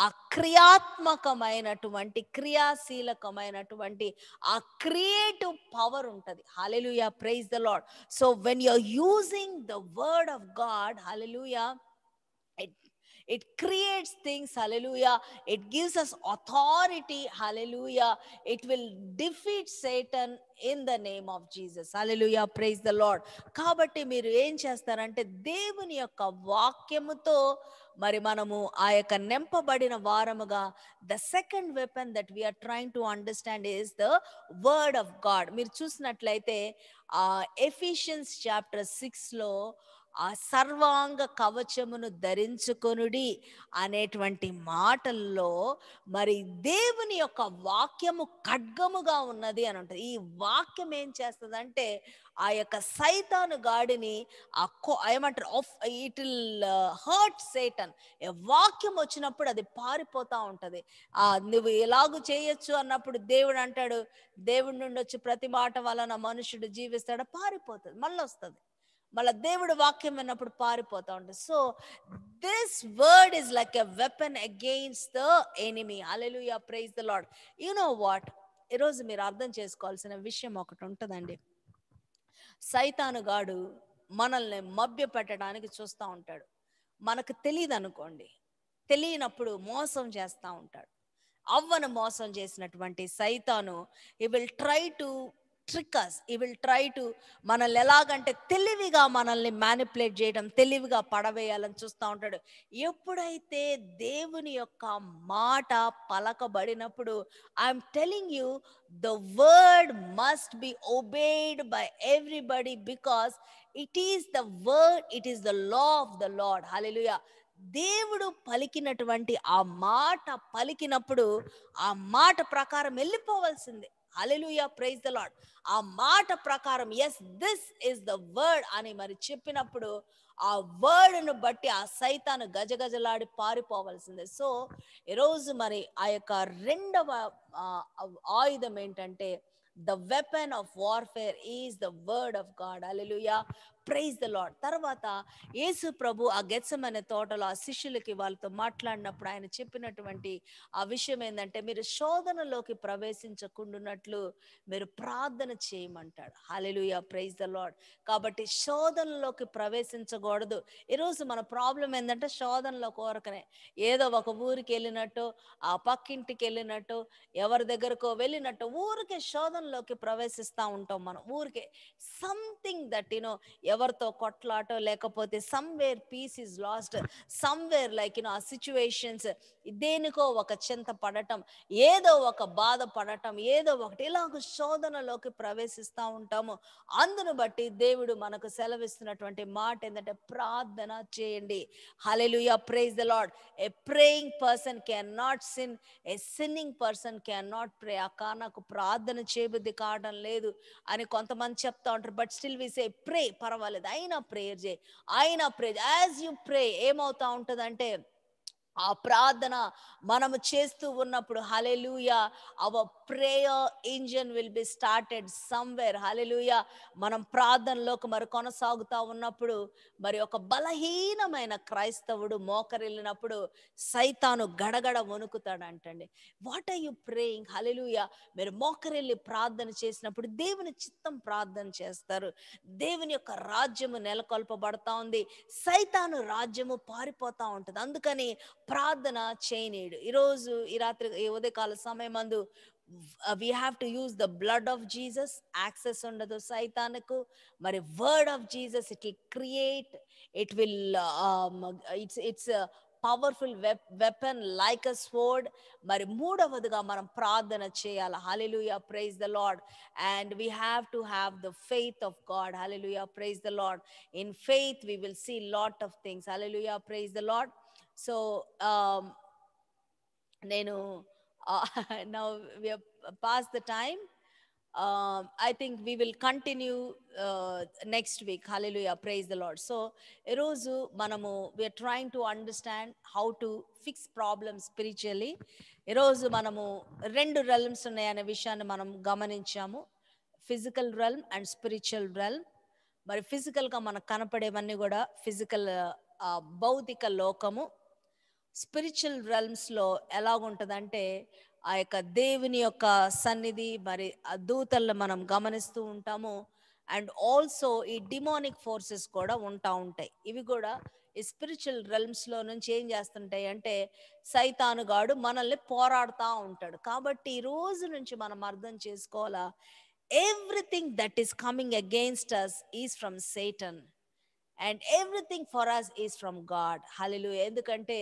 ఆ క్రియాత్మకమైనటువంటి క్రియాశీలకమైనటువంటి ఆ క్రియేటివ్ పవర్ ఉంటది. Hallelujah, praise the Lord. So when you're using the word of God, hallelujah, it creates things. Hallelujah. It gives us authority. Hallelujah. It will defeat Satan in the name of Jesus. Hallelujah, praise the Lord. కాబట్టి మీరు ఏం చేస్తారంటే దేవుని యొక్క వాక్యముతో మరి మనము ఆ యొక్క నింపబడిన వారముగా, the second weapon that we're trying to understand is the word of God. మీరు చూసినట్లయితే ఎఫిషియన్స్ చాప్టర్ 6లో ఆ సర్వాంగ కవచమును ధరించుకొనుడి అనేటువంటి మాటల్లో మరి దేవుని యొక్క వాక్యము ఖడ్గముగా ఉన్నది అని ఉంటుంది. ఈ వాక్యం ఏం చేస్తుందంటే ఆ యొక్క సైతాను గాడిని ఏమంటారు, ఇట్ విల్ హర్ట్ సేటన్. వాక్యం వచ్చినప్పుడు అది పారిపోతా ఉంటది. నువ్వు ఎలాగూ చేయొచ్చు అన్నప్పుడు దేవుడు అంటాడు, దేవుడి నుండి వచ్చి ప్రతి మాట వలన మనుషుడు జీవిస్తాడు, పారిపోతుంది, మళ్ళీ వస్తుంది. మళ్ళీ దేవుడు వాక్యం విన్నప్పుడు పారిపోతా ఉంటుంది. So this word is like a weapon against the enemy. Hallelujah, praise the Lord. You know what, ఈరోజు మీరు అర్థం చేసుకోవాల్సిన విషయం ఒకటి ఉంటుందండి. సైతాను గాడు మనల్ని మభ్య పెట్టడానికి చూస్తూ ఉంటాడు. మనకు తెలియదు అనుకోండి, తెలియనప్పుడు మోసం చేస్తూ ఉంటాడు. అవ్వను మోసం చేసినటువంటి సైతాను he will try to trick us. He will try to మనల్ని ఎలాగంటే తెలివిగా మనల్ని మ్యానిపులేట్ చేయడం, తెలివిగా పడవేయాలని చూస్తూ ఉంటాడు. ఎప్పుడైతే దేవుని యొక్క మాట పలకబడినప్పుడు, I'm telling you, the word must be obeyed by everybody because it is the word, it is the law of the Lord. Hallelujah. దేవుడు పలికినటువంటి ఆ మాట పలికినప్పుడు ఆ మాట ప్రకారం వెళ్ళిపోవాల్సిందే. Hallelujah, praise the Lord. ఆ మాట ప్రకారం yes this is the word అని మరి చెప్పినప్పుడు ఆ వర్డ్ను బట్టి ఆ సైతాను గజగజలాడి పారిపోవాల్సిందే. సో ఈరోజు మరి ఆ యొక్క రెండవ ఆయుధం ఏంటంటే the weapon of warfare is the word of God. Hallelujah, praise the Lord. తర్వాత యేసు ప్రభు ఆ గెత్సెమనే తోటలో ఆ శిష్యులకి వాళ్ళతో మాట్లాడినప్పుడు ఆయన చెప్పినటువంటి ఆ విషయం ఏంటంటే, మీరు శోధనలోకి ప్రవేశించకుండానట్లు మీరు ప్రార్థన చేయమంటాడు. హల్లెలూయా, ప్రైజ్ ద లార్డ్. కాబట్టి శోధనలోకి ప్రవేశించకూడదు. ఈరోజు మన ప్రాబ్లం ఏంటంటే శోధనలో కోరకనే ఏదో ఒక ఊరికి వెళ్ళినట్టు, ఆ పక్కింటికి వెళ్ళినట్టు, ఎవరి దగ్గరకో వెళ్ళినట్టు ఊరికే శోధనలోకి ప్రవేశిస్తూ ఉంటాం మనం. ఊరికే సంథింగ్ దట్ ఎవరితో కొట్లాటో, లేకపోతే somewhere peace is lost, somewhere like ఆ సిచ్యువేషన్స్ దేనికో ఒక చింత పడటం, ఏదో ఒక బాధ పడటం, ఏదో ఒకటి ఇలాగ శోధనలోకి ప్రవేశిస్తూ ఉంటాము. అందును బట్టి దేవుడు మనకు సెలవిస్తున్నటువంటి మాట ఏంటంటే ప్రార్థన చేయండి. Hallelujah, praise the Lord. A praying person can not sin, a sinning person can not pray. అక్క నాకు ప్రార్థన చేయబుద్ధి కావడం లేదు అని కొంతమంది చెప్తా ఉంటారు. బట్ స్టిల్ వి సే ప్రే, పర్వాలేదు, అయినా ప్రేయర్ చేయి, అయినా ప్రే. యాజ్ యూ ప్రే ఏమవుతా ఉంటుందంటే ఆ ప్రార్థన మనము చేస్తూ ఉన్నప్పుడు hallelujah our prayer engine will be started somewhere. Hallelujah మనం ప్రార్థనలోకి మరి కొనసాగుతా ఉన్నప్పుడు మరి ఒక బలహీనమైన క్రైస్తవుడు మోకరిల్లినప్పుడు సైతాను గడగడ వణుకుతాడంటండి. What are you praying? Hallelujah మీరు మోకరిల్లి ప్రార్థన చేసినప్పుడు దేవుని చిత్తం ప్రార్థన చేస్తారు. దేవుని యొక్క రాజ్యము నెలకొల్పబడతా ఉంది, సైతాను రాజ్యము పారిపోతా ఉంటుంది. అందుకని ప్రార్థన చేయనీయుడు. ఈరోజు ఈ రాత్రి ఈ ఉదయకాల సమయమందు we have to use the blood of Jesus. Access ఉండదు సైతానుకు. మరి word of Jesus it will create, it will it's powerful weapon like a sword. మరి మూడవదిగా మనం ప్రార్థన చేయాలి. Hallelujah praise the Lord. And we have to have the faith of God. Hallelujah praise the Lord. In faith we will see lot of things. Hallelujah praise the Lord. So నేను now we pass the time. I think we will continue next week. Hallelujah, praise the Lord. So erozu manamu we are trying to understand how to fix problems spiritually. Erozu manamu rendu realms unnayane vishayanni manam gamaninchamu, physical realm and spiritual realm. మరి ఫిజికల్గా మనకు కనపడేవన్నీ కూడా physical భౌతిక లోకము. Spiritual రెల్మ్స్లో ఎలాగుంటుందంటే ఆ యొక్క దేవుని యొక్క సన్నిధి, మరి ఆ దూతలను మనం గమనిస్తూ ఉంటాము. అండ్ ఆల్సో ఈ డిమోనిక్ ఫోర్సెస్ కూడా ఉంటాయి. ఇవి కూడా ఈ స్పిరిచువల్ రెల్మ్స్లో నుంచి ఏం చేస్తుంటాయి అంటే సైతానుగాడు మనల్ని పోరాడుతూ ఉంటాడు. కాబట్టి ఈ రోజు నుంచి మనం అర్థం చేసుకోవాలా, everything that is coming against us is from Satan and everything for us is from God. Hallelujah. ఎందుకంటే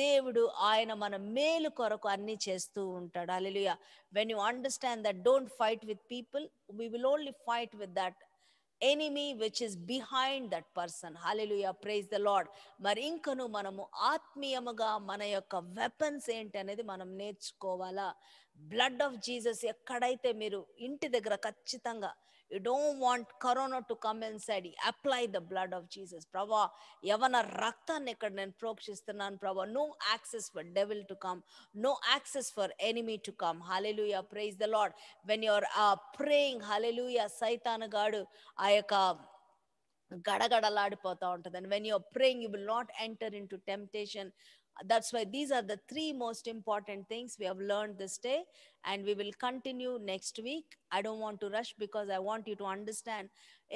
దేవుడు ఆయన మన మేలు కొరకు అన్ని చేస్తూ ఉంటాడు. Hallelujah. When you understand that don't fight with people, we will only fight with that enemy which is behind that person. Hallelujah praise the Lord. మరి ఇంకను మనము ఆత్మీయముగా మన యొక్క వెపన్స్ ఏంటి అనేది మనం నేర్చుకోవాలా. బ్లడ్ ఆఫ్ జీసస్ ఎక్కడైతే మీరు ఇంటి దగ్గర ఖచ్చితంగా you don't want corona to come inside, apply the blood of Jesus. ప్రభా యవన రక్తాన్ని ఇక్కడ నేను ప్రోక్షిస్తున్నాను ప్రభా. No access for devil to come, no access for enemy to come. Hallelujah praise the Lord. When you're praying hallelujah సైతాను గాడు ఆ యొక్క గడగడలాడిపోతూ ఉంటుంది. And when you're praying you will not enter in to temptation. That's why these are the three most important things we have learned this day, and we will continue next week. I don't want to rush because I want you to understand.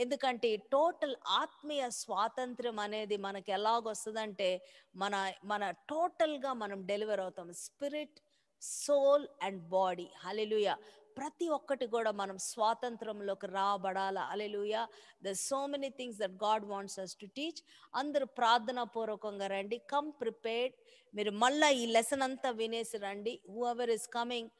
ఎందుకంటే total ఆత్మీయ స్వాతంత్ర్యం అనేది మనకి ఎలాగొస్తుందంటే మన మన టోటల్గా మనం deliver అవుతాం, spirit, soul and body. Hallelujah. ప్రతి ఒక్కటి కూడా మనం స్వాతంత్రంలోకి రాబడాల. Hallelujah. The so many things that God wants us to teach. అందరూ ప్రార్థనా పూర్వకంగా రండి. Come prepared. మీరు మళ్ళీ ఈ లెసన్ అంతా వినేసి రండి. Who ever is coming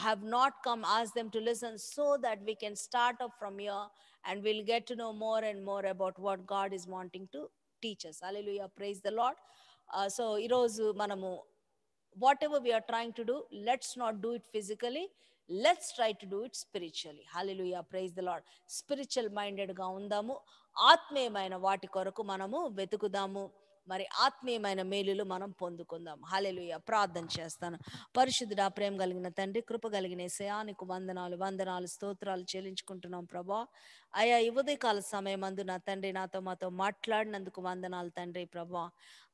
have not come, ask them to listen so that we can start off from here and we'll get to know more and more about what God is wanting to teach us. Hallelujah, praise the Lord. So ఈరోజు మనము whatever we are trying to do, let's not do it physically, let's try to do it spiritually. Hallelujah, praise the Lord. Spiritual minded గా ఉందాము, ఆత్మీయమైన వాటి కొరకు మనము వెతుకుదాము, మరి ఆత్మీయమైన మేలులు మనం పొందుకుందాం. హల్లెలూయా. ప్రార్థన చేస్తాను. పరిశుద్ధుడా, ప్రేమ కలిగిన తండ్రి, కృప కలిగిన యేసయ్యా, నీకు వందనాలు స్తోత్రాలు చెల్లించుకుంటున్నాం ప్రభా. అయా ఈ ఉదయకాల సమయమందు నా తండ్రి మాతో మాట్లాడినందుకు వందనాలు తండ్రి ప్రభా.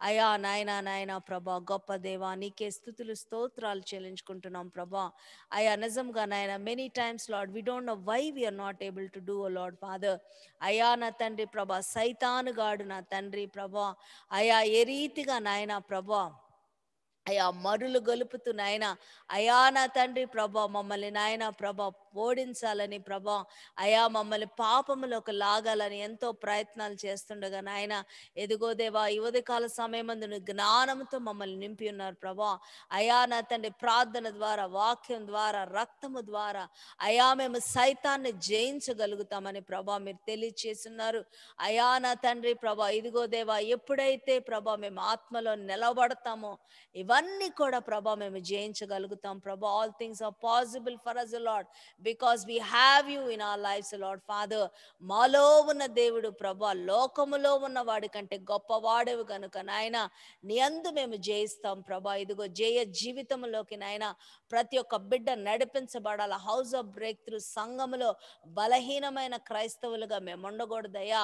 అయా నాయనా ప్రభా, గొప్ప దేవా, నీకే స్తుతులు స్తోత్రాలు చెల్లించుకుంటున్నాం ప్రభా. అయా నిజంగా నాయన, many times Lord we don't know why we are not able to do O Lord Father. అయా నా తండ్రి ప్రభా, సైతానుగాడు నా తండ్రి ప్రభా, అయా ఏ రీతిగా నాయన ప్రభా అయా మరులు గొలుపుతూ నాయన, అయా నా తండ్రి ప్రభా మమ్మల్ని నాయన ప్రభా ఓడించాలని ప్రభా, అయా మమ్మల్ని పాపములోకి లాగాలని ఎంతో ప్రయత్నాలు చేస్తుండగా నాయన, ఎదుగో దేవా ఈ ఉదయకాల సమయమందు జ్ఞానంతో మమ్మల్ని నింపి ఉన్నారు ప్రభా. అయా నా తండ్రి ప్రార్థన ద్వారా, వాక్యం ద్వారా, రక్తము ద్వారా అయా మేము సైతాన్ని జయించగలుగుతామని ప్రభా మీరు తెలియచేస్తున్నారు. అయా నా తండ్రి ప్రభా ఇదిగో దేవా ఎప్పుడైతే ప్రభా మేము ఆత్మలో నిలబడతామో ఇవన్నీ కూడా ప్రభా మేము జయించగలుగుతాం ప్రభా. All things are possible for us Lord because we have you in our lives Lord Father. మాలో ఉన్న దేవుడు ప్రభా, లోకములో ఉన్న వాడి కంటే గొప్పవాడేవి కనుక నాయన నీ అందు మేము జయిస్తాం ప్రభా. ఇదిగో జయ జీవితంలోకి నాయన ప్రతి ఒక్క బిడ్డ నడిపించబడాల. హౌస్ ఆఫ్ బ్రేక్ త్రూ సంఘములో బలహీనమైన క్రైస్తవులుగా మేము ఉండకూడదయ్యా.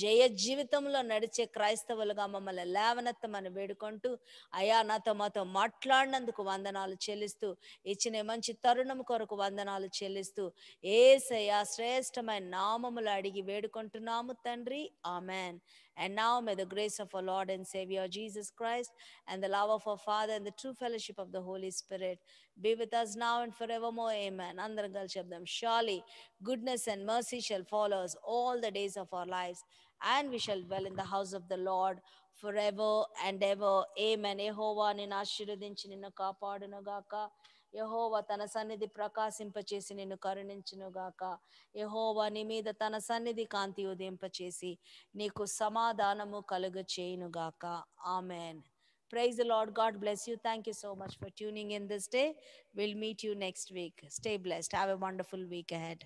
జయ జీవితంలో నడిచే క్రైస్తవులుగా మమ్మల్ని లేవనెత్తమని వేడుకుంటూ, అయ్యా నాతో మాతో మాట్లాడినందుకు వందనాలు చెల్లిస్తూ, ఇచ్చిన మంచి తరుణం కొరకు వందనాలు చెల్లిస్తూ, యేసయ్య శ్రేష్టమైన నామములు అడిగి వేడుకుంటున్నాము తండ్రి, amen. And now may the grace of our Lord and Savior Jesus Christ and the love of our Father and the true fellowship of the Holy Spirit be with us now and forevermore. Amen. అందరం కలిసి చెప్దాం. Surely goodness and mercy shall follow us all the days of our lives, and we shall dwell in the house of the Lord forever and ever. Amen. యెహోవా నిన్ను ఆశీర్వదించి నిన్ను కాపాడునుగాక. యెహోవా తన సన్నిధి ప్రకాశింపచేసి నిన్ను కరుణించునుగాక. యెహోవా నీ మీద తన సన్నిధి కాంతి ఉదయింపచేసి నీకు సమాధానము కలుగ చేయునుగాక. Amen. Praise the Lord. God bless you. Thank you so much for tuning in this day. We'll meet you next week. Stay blessed. Have a wonderful week ahead.